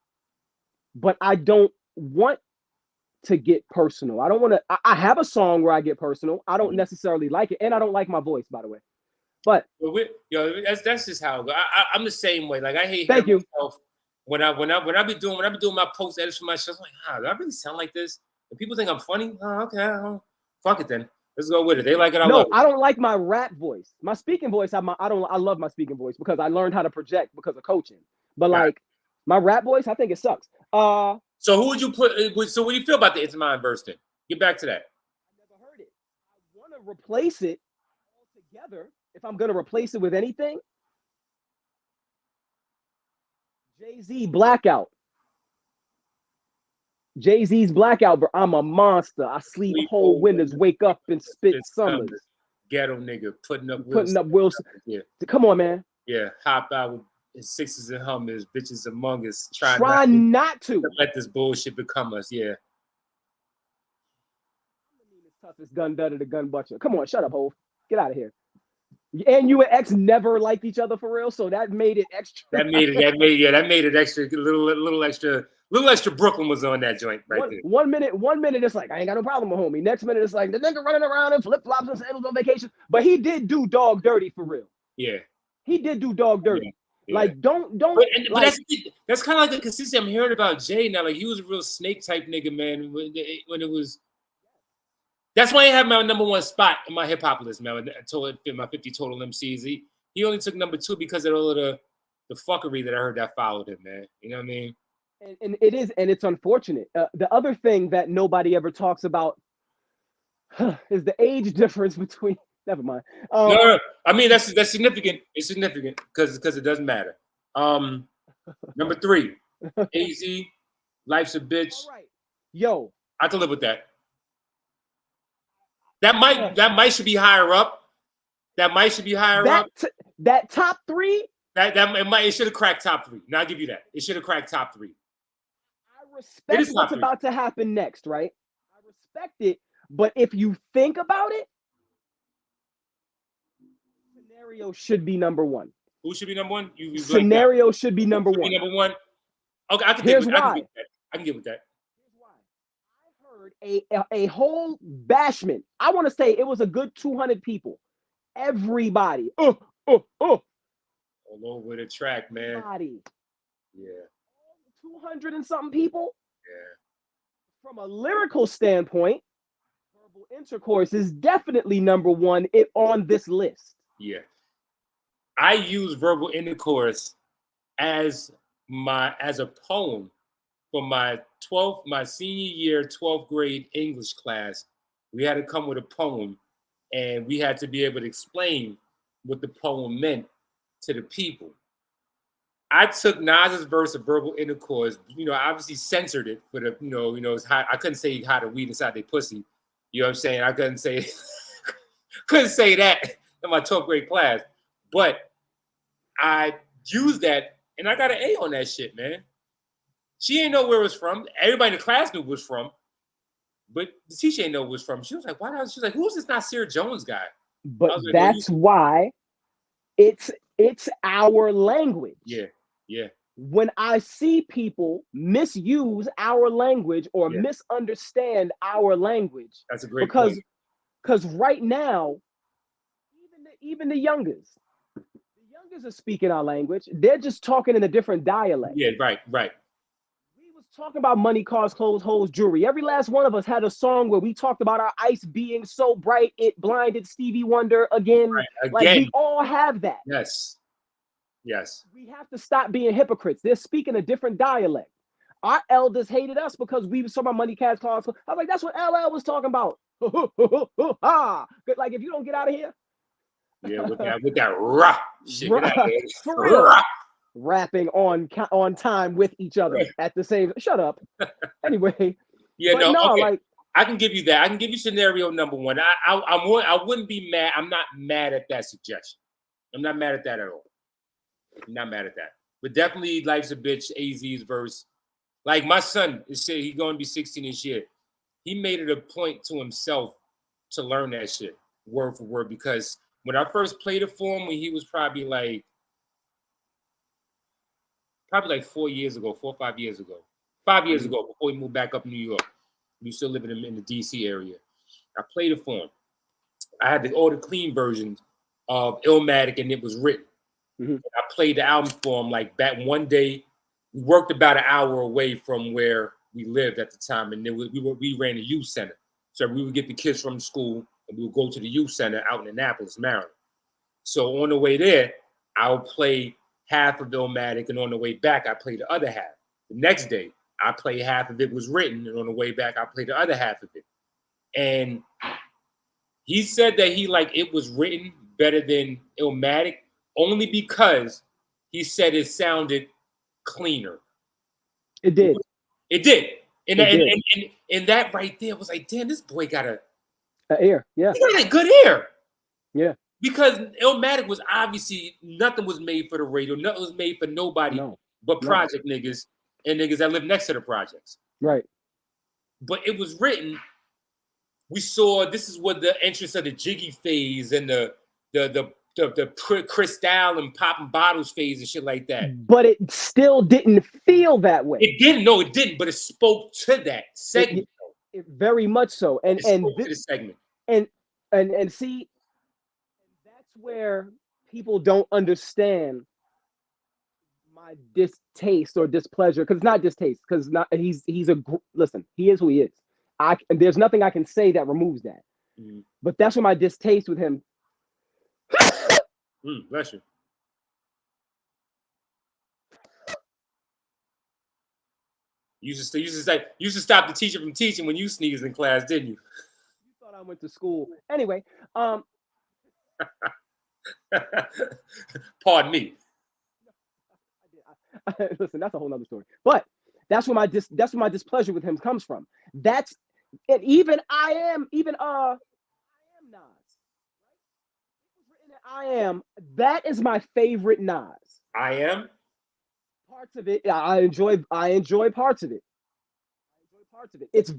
But I don't want to get personal. I don't want to. I have a song where I get personal. I don't necessarily like it, and I don't like my voice, by the way. But that's just how I'm the same way. Like I hate thank you. myself when I be doing my post edits for my shows. I'm like, do I really sound like this? And people think I'm funny. Oh, okay, fuck it then. Let's go with it. They like it. I don't like my rap voice. My speaking voice, I love my speaking voice because I learned how to project because of coaching. But like my rap voice, I think it sucks. So who would you put? So what do you feel about the It's Mine verse then? Get back to that. I never heard it. I want to replace it altogether. If I'm gonna replace it with anything, Jay-Z Blackout. Jay-Z's Blackout, but I'm a monster. I sleep whole winters, wake up and spit summers. Ghetto nigga putting up Wilson. Yeah. Come on, man. Yeah, hop out with sixes and hummers, bitches among us. Try not to let this bullshit become us. Yeah. Toughest gun better the gun butcher. Come on, shut up, Hov. Get out of here. And you and X never liked each other for real, so that made it extra. That made it extra. Little extra. Brooklyn was on that joint right there. 1 minute it's like I ain't got no problem with homie. Next minute it's like the nigga running around in flip flops and sandals on vacation. But he did do dog dirty for real. Yeah, he did do dog dirty. Yeah. Like don't. But that's kind of like the consistency I'm hearing about Jay now. Like he was a real snake type nigga, man. When it was. That's why I have my number one spot in my hip hop list, man. My 50 total MCs. He only took number 2 because of all of the fuckery that I heard that followed him, man. You know what I mean? And it's unfortunate. The other thing that nobody ever talks about is the age difference between. Never mind. No, I mean that's significant. It's significant because it doesn't matter. Number 3, AZ, Life's a Bitch. All right. Yo, I can live with that. That might should be higher up. That top 3. It should have cracked top 3. Now I'll give you that. It should have cracked top 3. I respect what's about to happen next, right? I respect it, but if you think about it, Scenario should be number 1. Who should be number 1? Scenario should be number 1. Number 1. Okay, I can get with that. A whole bashment. I want to say it was a good 200 people. Everybody. All over the track, man. Everybody. Yeah. 200 and something people. Yeah. From a lyrical standpoint, Verbal Intercourse is definitely number 1 on this list. Yeah. I use Verbal Intercourse as a poem for my senior year 12th grade English class. We had to come with a poem and we had to be able to explain what the poem meant to the people. I took Nas's verse of Verbal Intercourse, obviously censored it for the, I couldn't say how to weed inside their pussy. You know what I'm saying? I couldn't say that in my 12th grade class, but I used that and I got an A on that shit, man. She didn't know where it was from. Everybody in the class knew it was from, but the teacher didn't know it was from. She was like, "Why not?" She was like, "Who's this Nasir Jones guy?" But that's why it's our language. Yeah, yeah. When I see people misuse our language or misunderstand our language, that's a great point. Because right now, even the youngest are speaking our language. They're just talking in a different dialect. Yeah, right. Talking about money, cars, clothes, hoes, jewelry. Every last one of us had a song where we talked about our ice being so bright it blinded Stevie Wonder again. Right. Like we all have that. Yes. We have to stop being hypocrites. They're speaking a different dialect. Our elders hated us because we was talking about money, cars, clothes. I was like, that's what LL was talking about. Like if you don't get out of here. Yeah, with that rah shit. For real. Rapping on time with each other at the same. Shut up. Anyway. Yeah, okay. Like I can give you that. I can give you scenario number 1. I wouldn't be mad. I'm not mad at that suggestion. I'm not mad at that at all. I'm not mad at that. But definitely Life's a Bitch, AZ's verse. Like my son is saying he's going to be 16 this year. He made it a point to himself to learn that shit word for word because when I first played it for him when he was probably like 4 years ago, 4 or 5 years ago. 5 years ago, before he moved back up to New York. We were still living in the DC area. I played it for him. I had all the clean versions of Illmatic, and it was written. Mm-hmm. I played the album for him like back one day. We worked about an hour away from where we lived at the time, and then we ran a youth center. So we would get the kids from school, and we would go to the youth center out in Annapolis, Maryland. So on the way there, I would play half of Illmatic, and on the way back, I played the other half. The next day, I played half of it was written, and on the way back, I played the other half of it. And he said that he like it was written better than Illmatic, only because he said it sounded cleaner. It did. It did. And that right there was like, damn, this boy got an ear. Yeah. He got a good ear. Yeah. Because Illmatic was obviously nothing was made for the radio. Nothing was made for nobody but project niggas and niggas that live next to the projects. Right. But it was written. We saw this is what the entrance of the Jiggy phase and the Cristal and popping bottles phase and shit like that. But it still didn't feel that way. It didn't. No, it didn't. But it spoke to that segment. It very much so. And this segment. And see, that's where people don't understand my distaste or displeasure, because it's not distaste, because listen, he is who he is. And there's nothing I can say that removes that. Mm-hmm. But that's where my distaste with him. Bless you. You used to stop the teacher from teaching when you sneezed in class, didn't you? You thought I went to school. Anyway, pardon me. Listen, that's a whole nother story. But that's where my displeasure with him comes from. And even I am Nas. I am. That is my favorite Nas. I am. Parts of it, I enjoy parts of it. It's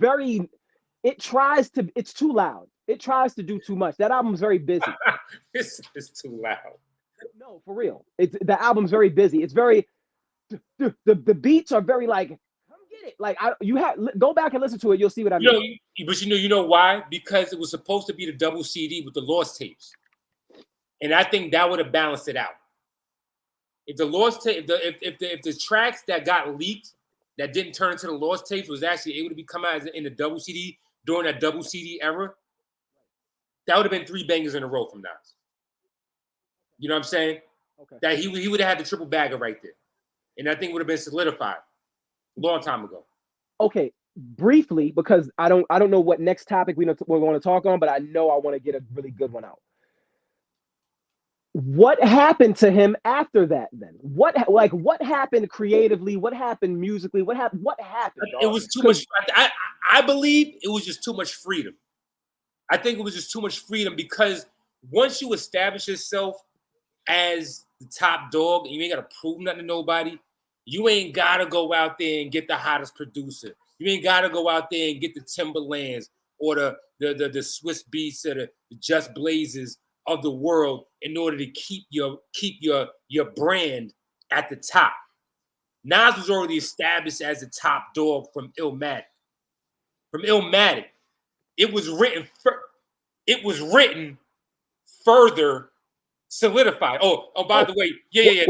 too loud. It tries to do too much. That album's very busy. It's too loud. No, for real. The album's very busy. It's very the beats are very like, come get it. Like go back and listen to it. You'll see what I mean. But you know why? Because it was supposed to be the double CD with the lost tapes. And I think that would have balanced it out. If the lost tape, if the tracks that got leaked that didn't turn into the lost tapes was actually able to come out in the double CD during that double CD era, that would have been 3 bangers in a row from Nas. You know what I'm saying? Okay. That he would have had the triple bagger right there, and I think it would have been solidified a long time ago. Okay, briefly, because I don't know what next topic we're going to talk on, but I know I want to get a really good one out. What happened to him after that then? What happened creatively? What happened musically? What happened? It was too much. I believe it was just too much freedom. I think it was just too much freedom because once you establish yourself as the top dog and you ain't got to prove nothing to nobody, you ain't got to go out there and get the hottest producer. You ain't got to go out there and get the Timberlands or the Swiss Beats or the Just Blazes of the world in order to keep your brand at the top. Nas was already established as the top dog from Illmatic. It was written further solidified. Oh, by the way, yeah.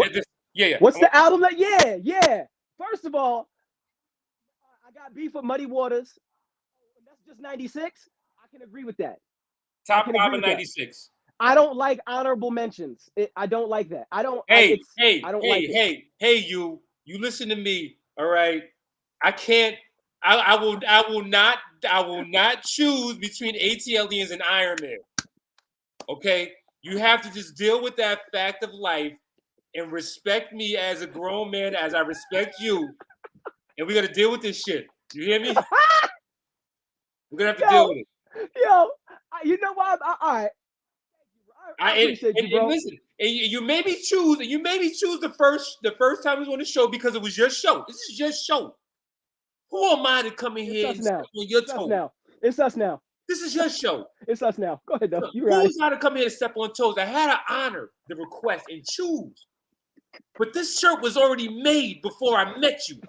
What's the album that? Yeah. First of all, I got beef with Muddy Waters. That's just 96. I can agree with that. Top 5 of 96. I don't like honorable mentions. I don't like that. I don't. Hey, you listen to me, all right? I can't. I will not choose between ATLiens and Iron Man. Okay, you have to just deal with that fact of life and respect me as a grown man, as I respect you. And we got to deal with this shit. You hear me? We're gonna have to deal with it. Yo, you know what? All right. I appreciate you, bro. And listen, and you maybe choose the first time we was on the show because it was your show. This is your show. Who am I to come in here and step on your toes? It's us now. This is your show. It's us now. Go ahead, though. You're right. Who's got to come here and step on toes? I had to honor the request and choose. But this shirt was already made before I met you.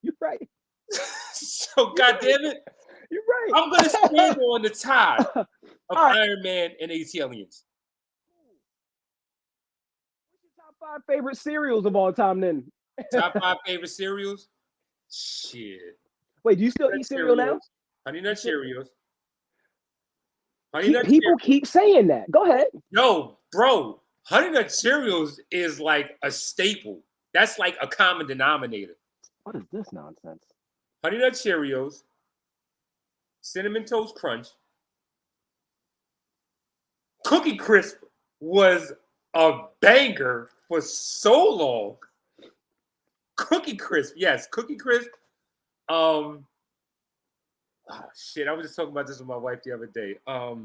You're right. So, goddamn it, right. I'm gonna stand on the tie of right. Iron Man and ATLians. What's your top 5 favorite cereals of all time then? Top 5 favorite cereals? Shit. Wait, do you still eat cereal now? Honey Nut Cheerios. People keep saying that. Go ahead. Yo, bro, Honey Nut Cheerios is like a staple. That's like a common denominator. What is this nonsense? Honey Nut Cheerios, Cinnamon Toast Crunch, Cookie Crisp was a banger for so long. Cookie Crisp, yes, Cookie Crisp. Oh, shit, I was just talking about this with my wife the other day. I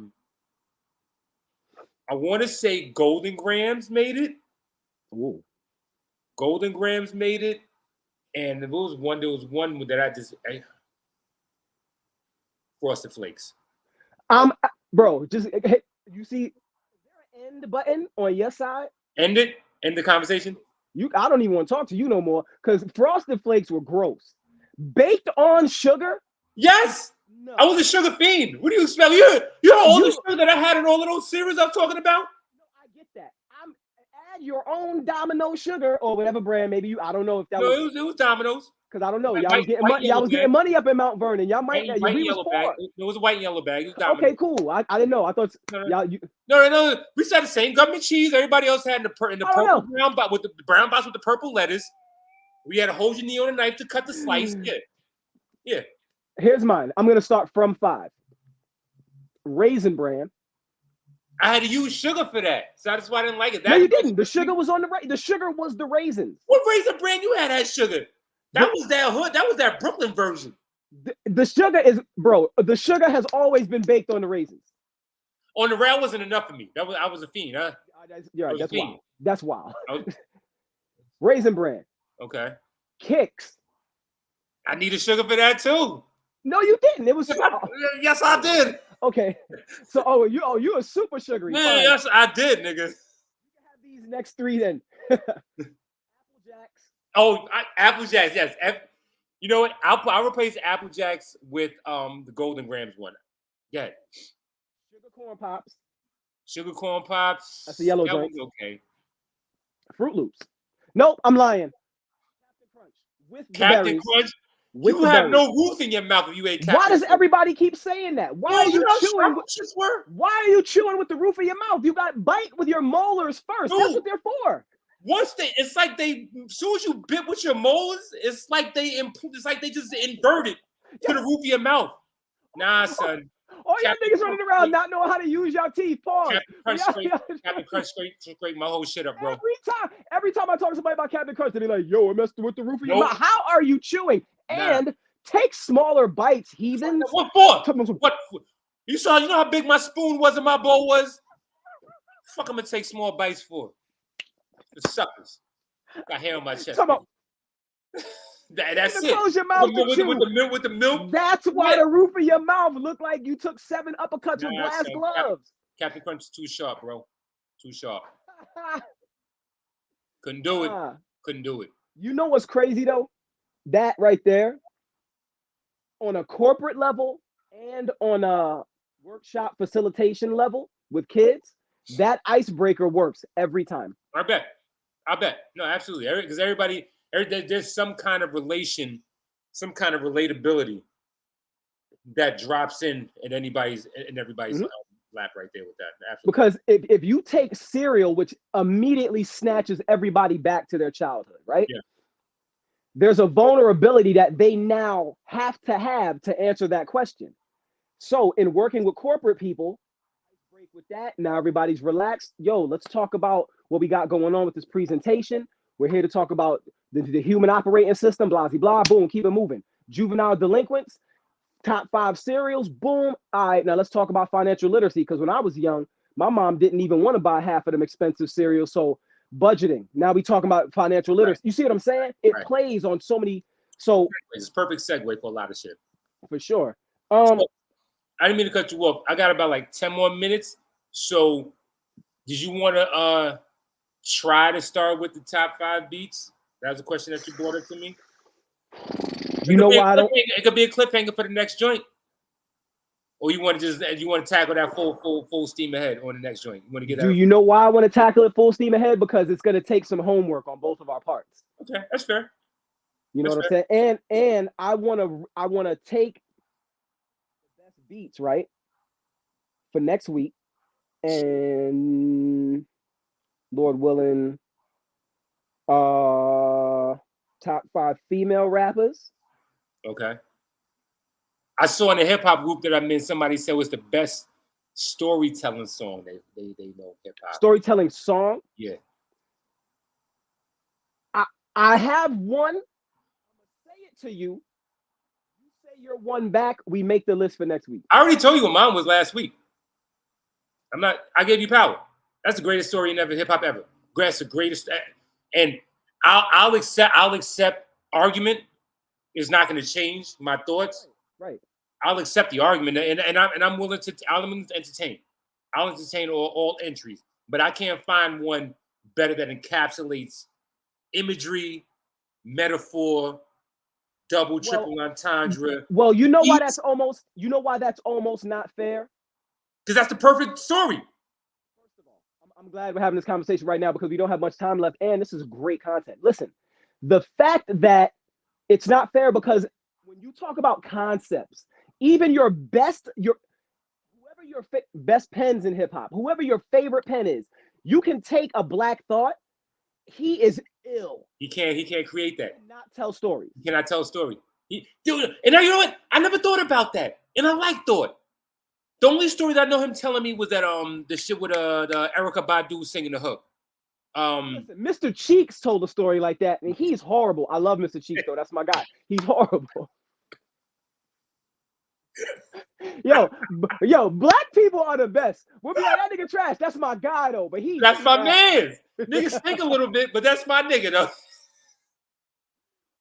want to say Golden Grams made it. Ooh. Golden Grams made it, and there was one that I just Frosted Flakes. Bro, just you see, is there an end button on your side? End the conversation. I don't even want to talk to you no more because Frosted Flakes were gross. Baked on sugar? Yes. No. I was a sugar fiend. What do you expect? You know all the sugar that I had in all of those cereals I'm talking about? No, I get that. Add your own Domino sugar or whatever brand. Maybe I don't know if that was. It was Domino's. Because I don't know. Y'all was getting money up in Mount Vernon. Y'all might. White and yellow bag. It was a white and yellow bag. Okay, cool. I didn't know. I thought y'all. No. We said the same government cheese. Everybody else had in the purple brown box with the brown box with the purple lettuce. We had a hoagie on a knife to cut the slice. Yeah. Here's mine. I'm gonna start from 5. Raisin Bran. I had to use sugar for that, so that's why I didn't like it. No, you didn't. The sugar was on the right. The sugar was the raisins. What Raisin Bran you had sugar? That was that hood. That was that Brooklyn version. The sugar is, bro. The sugar has always been baked on the raisins. On the rail wasn't enough for me. I was a fiend, huh? You're right. That's wild. That's wild. Raisin Bran. Okay. Kicks. I needed sugar for that too. No, you didn't. It was. Yes, I did. Okay. So, you a super sugary. Man, yes, I did, nigga. You can have these next 3 then. Apple Jacks. Oh, Apple Jacks, yes. You know what? I'll replace Apple Jacks with the Golden Grams one. Yeah. Sugar Corn Pops. Sugar Corn Pops. That's a yellow joint. Okay. Fruit Loops. Nope, I'm lying. Captain Crunch with the Captain berries. Crunch. You have no roof in your mouth if you ate Captain Why does everybody keep saying that? Why are you chewing? Why are you chewing with the roof of your mouth? You got bite with your molars first. Dude, that's what they're for. It's like as soon as you bit with your molars, it's like they just inverted to the roof of your mouth. Nah, son. All y'all niggas running around not knowing how to use y'all teeth. Pause. Captain Crunch scrape my whole shit up, bro. Every time I talk to somebody about Captain Crunch, they be like, "Yo, it messed with the roof of your mouth." How are you chewing? And take smaller bites, heathens. What for? What? You know how big my spoon was and my bowl was? Fuck, I'm gonna take small bites for the suckers. Got hair on my chest. That's it. Close your mouth with the milk. That's why the roof of your mouth looked like you took 7 uppercuts with glass gloves. Captain Crunch is too sharp, bro. Too sharp. Couldn't do it. Couldn't do it. You know what's crazy though? That right there, on a corporate level and on a workshop facilitation level with kids, that icebreaker works every time. I bet. No, absolutely. Because there's some kind of relation, some kind of relatability that drops in everybody's lap right there with that. Absolutely. Because if you take cereal, which immediately snatches everybody back to their childhood, right? Yeah. There's a vulnerability that they now have to answer that question. So in working with corporate people, break with that. Now everybody's relaxed. Yo, let's talk about what we got going on with this presentation. We're here to talk about the human operating system, blah, blah, blah, boom, keep it moving. Juvenile delinquents, top 5 cereals, boom. All right, now let's talk about financial literacy, because when I was young, my mom didn't even want to buy half of them expensive cereals. So budgeting. Now we talking about financial literacy. Right. You see what I'm saying? It plays on so many. So it's a perfect segue for a lot of shit. For sure. So, I didn't mean to cut you off. I got about like 10 more minutes. So did you want to try to start with the top 5 beats? That was a question that you brought up to me. You know why I don't? It could be a cliffhanger for the next joint. Or you want to tackle that full steam ahead on the next joint? You want to get that? Do you know why I want to tackle it full steam ahead? Because it's going to take some homework on both of our parts. Okay, that's fair. You know what I'm saying? And I want to take the best beats, right, for next week, and Lord willing, top 5 female rappers. Okay. I saw in the hip hop group that I'm in, somebody said was the best storytelling song they know hip hop. Storytelling song? Yeah. I have one. I'm gonna say it to you. You say you're one back, we make the list for next week. I already told you what mine was last week. I gave you Power. That's the greatest story in hip hop ever. That's the greatest, and I'll accept argument is not going to change my thoughts. Right. I'll accept the argument, and I'm willing to entertain. I'll entertain all entries, but I can't find one better that encapsulates imagery, metaphor, triple entendre. Well, you know why that's almost not fair? Because that's the perfect story. First of all, I'm glad we're having this conversation right now because we don't have much time left, and this is great content. Listen, the fact that it's not fair because when you talk about concepts, even whoever your best pens in hip hop, whoever your favorite pen is, you can take a Black Thought. He is ill. He can't create that. He cannot tell stories. He cannot tell a story. And now you know what? I never thought about that, and I like Thought. The only story that I know him telling me was that the shit with the Erykah Badu singing the hook. Listen, Mr. Cheeks told a story like that, and he's horrible. I love Mr. Cheeks though. That's my guy. He's horrible. Yo, Black people are the best. We'll be like, that nigga trash. That's my guy though. But that's my man. Niggas stink a little bit, but that's my nigga though.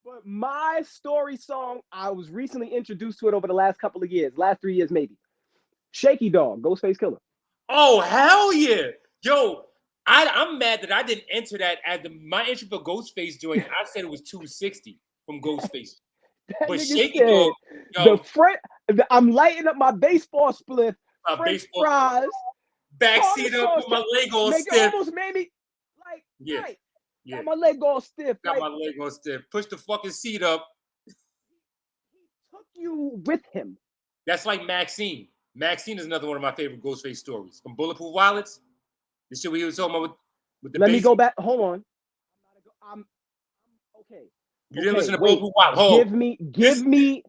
But my story song, I was recently introduced to it over the last couple of years, last 3 years maybe. Shaky Dog, Ghostface Killer. Oh, hell yeah. Yo, I'm mad that I didn't enter that as my entry for Ghostface joint. I said it was 260 from Ghostface. But Shaky Dog, yo, I'm lighting up my baseball spliff, French fries, backseat up with my leg all stiff. Almost made me like, yeah. Right. Yeah. Got my leg all stiff. My leg all stiff. Push the fucking seat up. He took you with him. That's like Maxine. Maxine is another one of my favorite Ghostface stories. From Bulletproof Wallets. The shit we was talking about with the Let me go back. Hold on. I'm okay. You didn't listen to Bulletproof Wallets. Give me.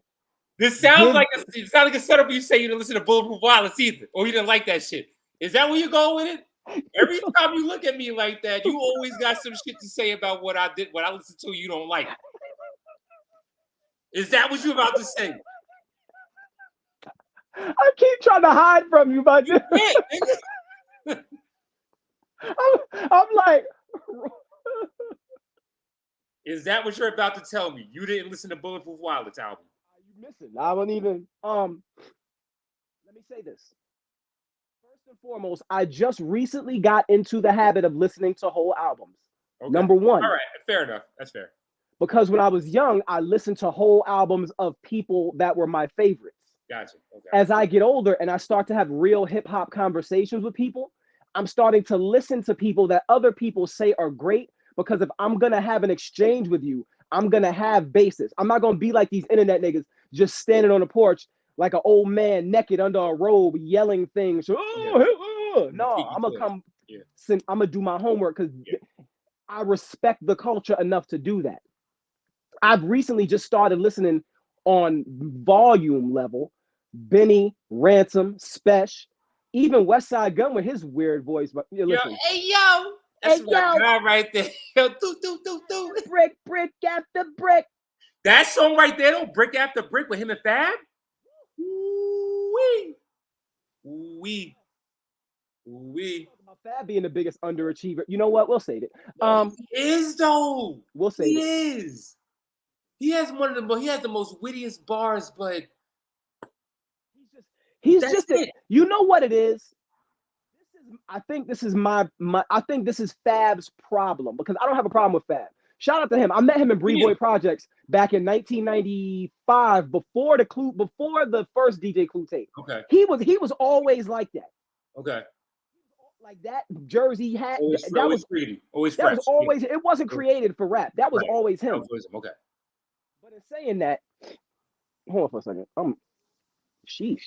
This sounds like a setup. You say you didn't listen to Bulletproof Wallets either, or you didn't like that shit. Is that where you're going with it? Every time you look at me like that, you always got some shit to say about what I did, what I listened to. You don't like. Is that what you're about to say? I keep trying to hide from you, but I'm like, is that what you're about to tell me? You didn't listen to Bulletproof Wallets album? You missing? I won't even. Let me say this. First and foremost, I just recently got into the habit of listening to whole albums. Okay. Number one. All right, fair enough. That's fair. Because when I was young, I listened to whole albums of people that were my favorites. Gotcha. Okay. As I get older and I start to have real hip hop conversations with people, I'm starting to listen to people that other people say are great, because if I'm going to have an exchange with you, I'm going to have basis. I'm not going to be like these internet niggas just standing on the porch like an old man naked under a robe yelling things. No, I'm going to come. Yeah. I'm going to do my homework because I respect the culture enough to do that. I've recently just started listening on volume level. Benny, Ransom, Spesh, even Westside Gun with his weird voice. But listen. Yo, that's my guy right there. Yo, do. Brick after brick. That song right there, though, Brick After Brick with him and Fab. Wee. Fab being the biggest underachiever. You know what? We'll save it. He is though. We'll save it. He is. He has the most wittiest bars, but he's just you know what it is? I think this is my I think this is Fab's problem, because I don't have a problem with Fab. Shout out to him. I met him in B-Boy Projects back in 1995, before the first DJ Clue tape. Okay. He was always like that. Okay. Like that jersey hat. Always pretty. Always fresh. That was always. It wasn't created for rap. That was always him. That was him. Okay. But in saying that, hold on for a second. Sheesh.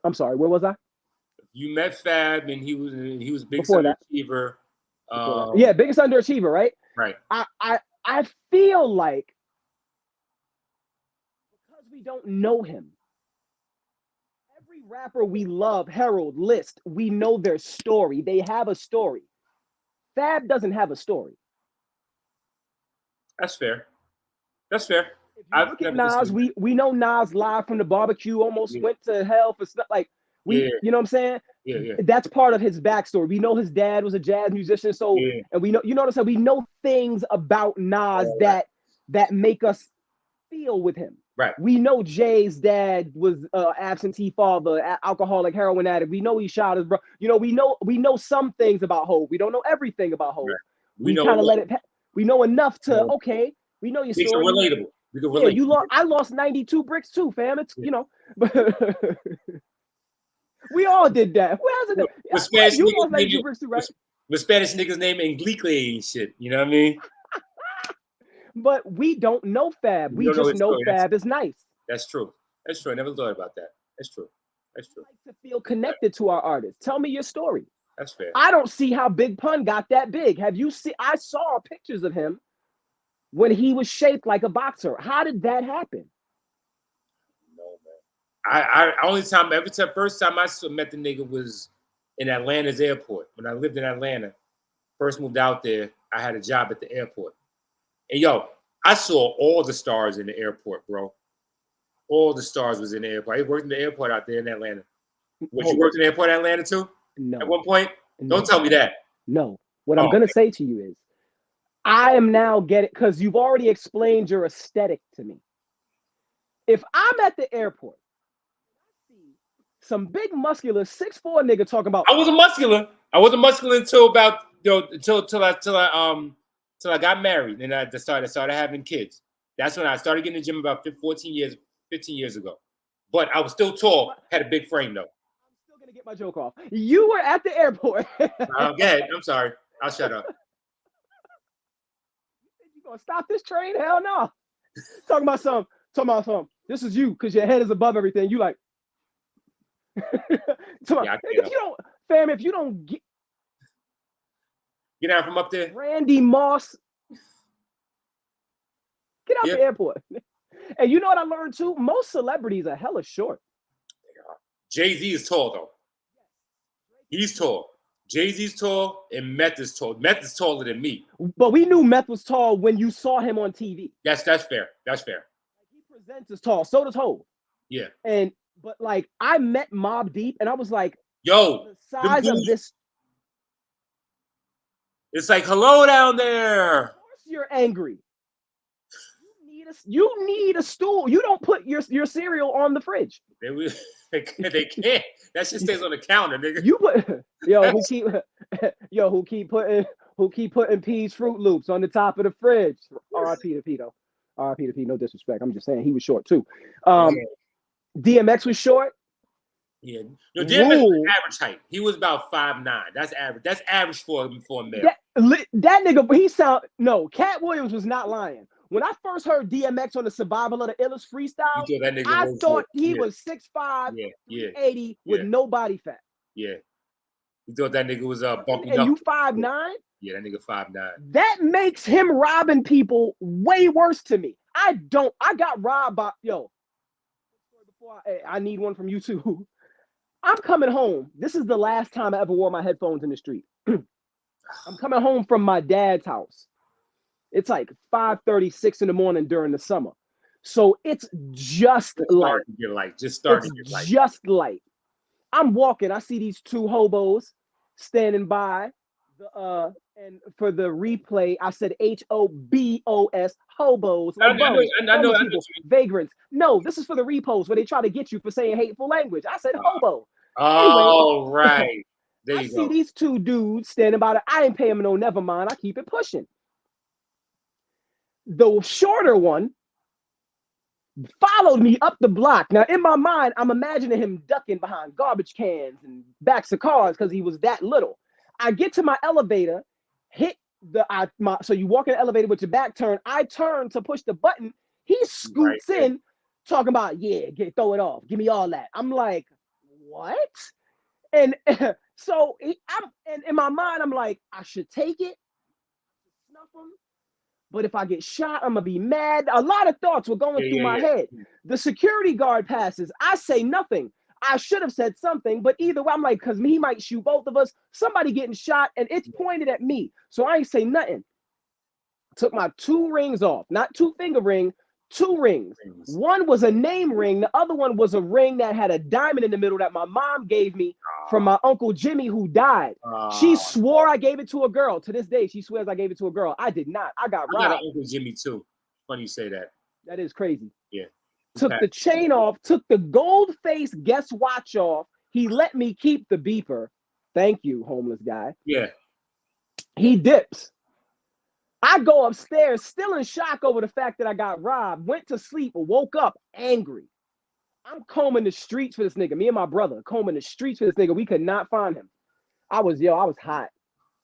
I'm sorry. Where was I? You met Fab, and he was biggest underachiever. Yeah, biggest underachiever, right? Right. I feel like because we don't know him, every rapper we love, Harold, List, we know their story. They have a story. Fab doesn't have a story. That's fair. That's fair. If you look at Nas, we know Nas live from the barbecue almost went to hell for stuff like you know what I'm saying? Yeah. That's part of his backstory. We know his dad was a jazz musician, so and we know, you know what I'm saying? We know things about Nas that make us feel with him. Right. We know Jay's dad was absentee father, alcoholic, heroin addict. We know he shot his brother. You know, we know some things about Hov. We don't know everything about Hov. Right. We kind of let it. We know enough to we know your story. It's relatable. We can relate. I lost 92 bricks too, fam. It's you know. We all did that. Who hasn't done? You lost 92 bricks too, right? With Spanish niggas name Englique and shit. You know what I mean? But we don't know Fab. We just know Fab is nice. That's true. That's true. I never thought about that. That's true. That's true. We like to feel connected to our artists. Tell me your story. That's fair. I don't see how Big Pun got that big. Have you seen? I saw pictures of him when he was shaped like a boxer. How did that happen? No, man. First time I met the nigga was in Atlanta's airport. When I lived in Atlanta, first moved out there, I had a job at the airport. And yo, I saw all the stars in the airport, bro. All the stars was in the airport. I worked in the airport out there in Atlanta. You worked in the airport in Atlanta too? No. At one point? No. Don't tell me that. No. What I'm going to say to you is, I am now getting, because you've already explained your aesthetic to me. If I'm at the airport, I see some big muscular 6'4" nigga talking about. I wasn't muscular until about till I got married and I started having kids. That's when I started getting in the gym about 15 years ago. But I was still tall, had a big frame though. I'm still gonna get my joke off. You were at the airport. Go ahead. I'm sorry. I'll shut up. You gonna stop this train? Hell no. Talking about some. This is you because your head is above everything. You like. If you don't get out from up there. Randy Moss. Get out the airport. And you know what I learned too? Most celebrities are hella short. Jay-Z is tall though. He's tall. Jay-Z's tall and Meth is tall. Meth is taller than me. But we knew Meth was tall when you saw him on TV. That's fair. That's fair. He presents as tall. So does Hov. Yeah. But like I met Mobb Deep and I was like, yo, the size of this. It's like, hello down there. Of course you're angry. You need a stool. You don't put your cereal on the fridge. They can't. That shit stays on the counter, nigga. You put who keep putting P's Fruit Loops on the top of the fridge. R.I.P. to Pito. R.I.P. to P. No disrespect. I'm just saying he was short too. DMX was short. Yeah. No, DMX was average height. He was about 5'9". That's average. That's average for a male. That nigga, Cat Williams was not lying. When I first heard DMX on the Survival of the Illest freestyle, I thought he was 6'5", 80 with no body fat. Yeah. You thought that nigga was bumping up. And you 5'9"? Yeah, that nigga 5'9". That makes him robbing people way worse to me. I got robbed by, I need one from you too. I'm coming home. This is the last time I ever wore my headphones in the street. I'm coming home from my dad's house. It's like 5:36 in the morning during the summer. So it's just light. Just light. I'm walking. I see these two hobos standing by. And for the replay, I said HOBOS, hobos. I know. Vagrants. No, this is for the repost where they try to get you for saying hateful language. I said hobo. Oh, anyway, right. I see these two dudes standing by I ain't paying him no never mind. I keep it pushing. The shorter one followed me up the block. Now, in my mind, I'm imagining him ducking behind garbage cans and backs of cars because he was that little. I get to my elevator, hit so you walk in the elevator with your back turned. I turn to push the button. He scoots in, talking about, throw it off. Give me all that. I'm like, what? And so in my mind, I'm like, I should take it, snuff him. But if I get shot, I'm gonna be mad. A lot of thoughts were going through my head. The security guard passes. I say nothing. I should have said something, but either way, I'm like, because he might shoot both of us. Somebody getting shot, and it's pointed at me. So I ain't say nothing. Took my 2 rings off, not 2-finger ring, 2 rings. One was a name ring. The other one was a ring that had a diamond in the middle that my mom gave me from my Uncle Jimmy who died. She swore I gave it to a girl. To this day, she swears I gave it to a girl. I did not. I got robbed. I got an Uncle Jimmy too. Funny you say that. That is crazy. Yeah. Took the chain off, took the gold face guest watch off. He let me keep the beeper. Thank you, homeless guy. Yeah. He dips. I go upstairs, still in shock over the fact that I got robbed, went to sleep, woke up angry. I'm combing the streets for this nigga. Me and my brother combing the streets for this nigga. We could not find him. I was hot.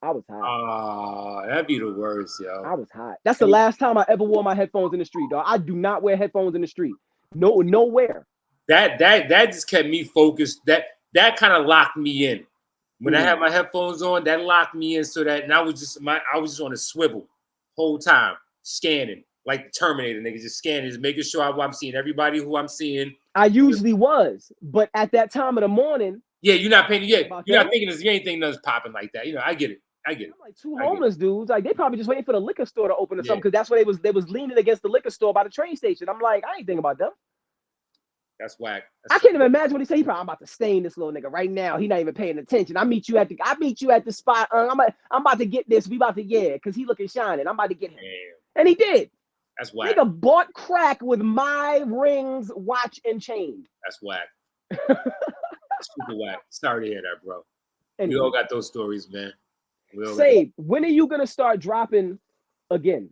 I was hot. That'd be the worst, yo. I was hot. That's the last time I ever wore my headphones in the street, dog. I do not wear headphones in the street. No, nowhere. That just kept me focused. That kind of locked me in. When I had my headphones on, that locked me in so that, and I was just on a swivel whole time, scanning like the Terminator nigga, just scanning, just making sure I'm seeing everybody who I'm seeing. I usually was, but at that time of the morning, you're not paying. You're not thinking you ain't thinking nothing's popping like that. I get it. I'm like 2 homeless dudes, like they probably just waiting for the liquor store to open or something, because that's what they was leaning against the liquor store by the train station. I'm like, I ain't thinking about them. That's whack. I can't even imagine what he said. He probably, I'm about to stain this little nigga right now. He not even paying attention. I meet you at the spot. I'm about to get this. We about to because he looking shining. I'm about to get him. Damn. And he did. That's whack. Nigga bought crack with my rings, watch, and chain. That's whack. That's super whack. Sorry to hear that, bro. Anyway, we all got those stories, man. Sabe, when are you gonna start dropping again?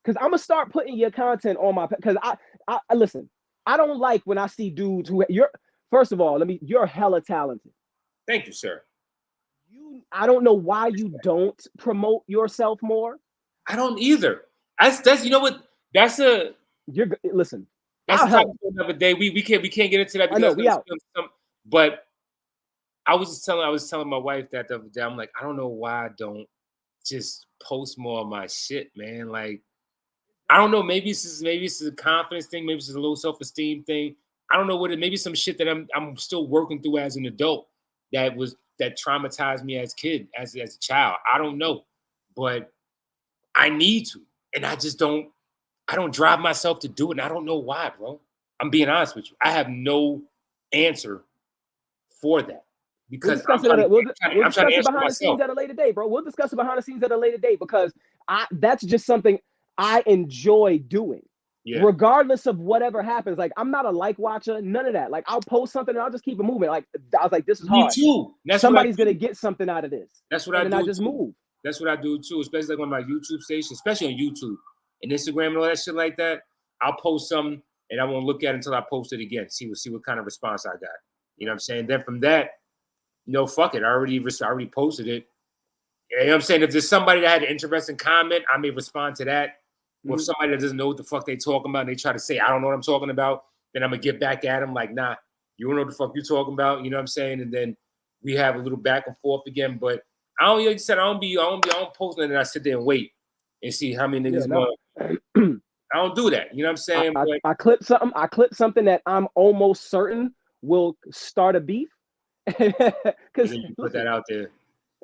Because I'm gonna start putting your content on my. Because I listen. I don't like when I see dudes who first of all, you're hella talented. Thank you, sir. I don't know why you don't promote yourself more. I don't either. That's you know what? That's listen. That's the topic for another day. We can't get into that because I know, we out. But I was telling my wife that the other day. I'm like, I don't know why I don't just post more of my shit, man. Like, I don't know. Maybe this is a confidence thing. Maybe it's a little self-esteem thing. I don't know what it. Maybe some shit that I'm still working through as an adult that traumatized me as a child. I don't know, but I need to, and I just don't. I don't drive myself to do it, and I don't know why, bro. I'm being honest with you. I have no answer for that because we'll discuss it behind the scenes at a later date, bro. We'll discuss it behind the scenes at a later date because that's just something I enjoy doing, regardless of whatever happens. Like, I'm not a like watcher, none of that. Like, I'll post something and I'll just keep it moving. Like, I was like, this is hard. Me too. Somebody's gonna get something out of this. That's what I do. And I just move. That's what I do too, especially like on my YouTube station, especially on YouTube and Instagram and all that shit like that. I'll post something and I won't look at it until I post it again. See what kind of response I got. You know what I'm saying? Then from that, fuck it. I already posted it. You know what I'm saying? If there's somebody that had an interesting comment, I may respond to that. Or if somebody that doesn't know what the fuck they talking about and they try to say, I don't know what I'm talking about, then I'm going to get back at them like, nah, you don't know what the fuck you talking about. You know what I'm saying? And then we have a little back and forth again. But I don't, like you said, I don't post nothing and I sit there and wait and see how many niggas I don't do that. You know what I'm saying? I clip something that I'm almost certain will start a beef. Because you put that out there.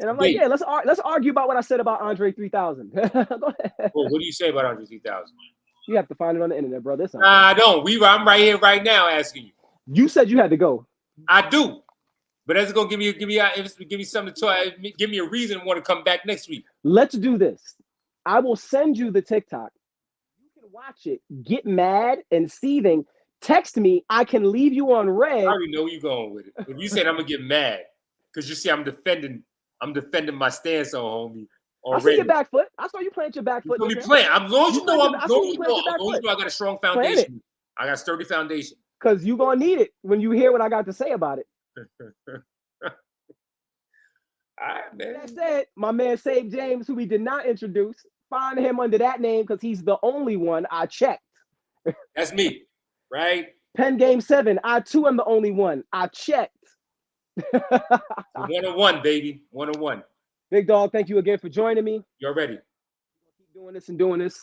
And I'm like, let's argue about what I said about Andre 3000. Go ahead. Well, what do you say about Andre 3000? You have to find it on the internet, bro. I don't. I'm right here, right now, asking you. You said you had to go. I do, but that's gonna give me something to talk. Give me a reason to want to come back next week. Let's do this. I will send you the TikTok. You can watch it. Get mad and seething. Text me. I can leave you on red. I already know where you're going with it. If you said I'm gonna get mad, Because you see, I'm defending my stance on homie. I see your back foot. I saw you plant your back foot. You plant. As long as you know, I got a strong foundation. I got a sturdy foundation. Because you're gonna need it when you hear what I got to say about it. All right, man. That said, my man Sabe James, who we did not introduce, find him under that name because he's the only one I checked. That's me, right? Pen Game 7. I too am the only one I checked. 101, baby. 101. Big dog, thank you again for joining me. You're ready. Keep doing this and doing this.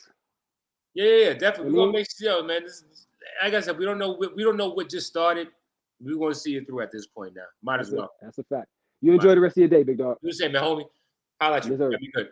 Yeah, definitely. We're gonna make sure, man. Like I said, we don't know what just started. We're gonna see it through at this point now. Might as well. That's a fact. You enjoy the rest of your day, big dog. You say, man, homie. Holla at you. Yes, be good.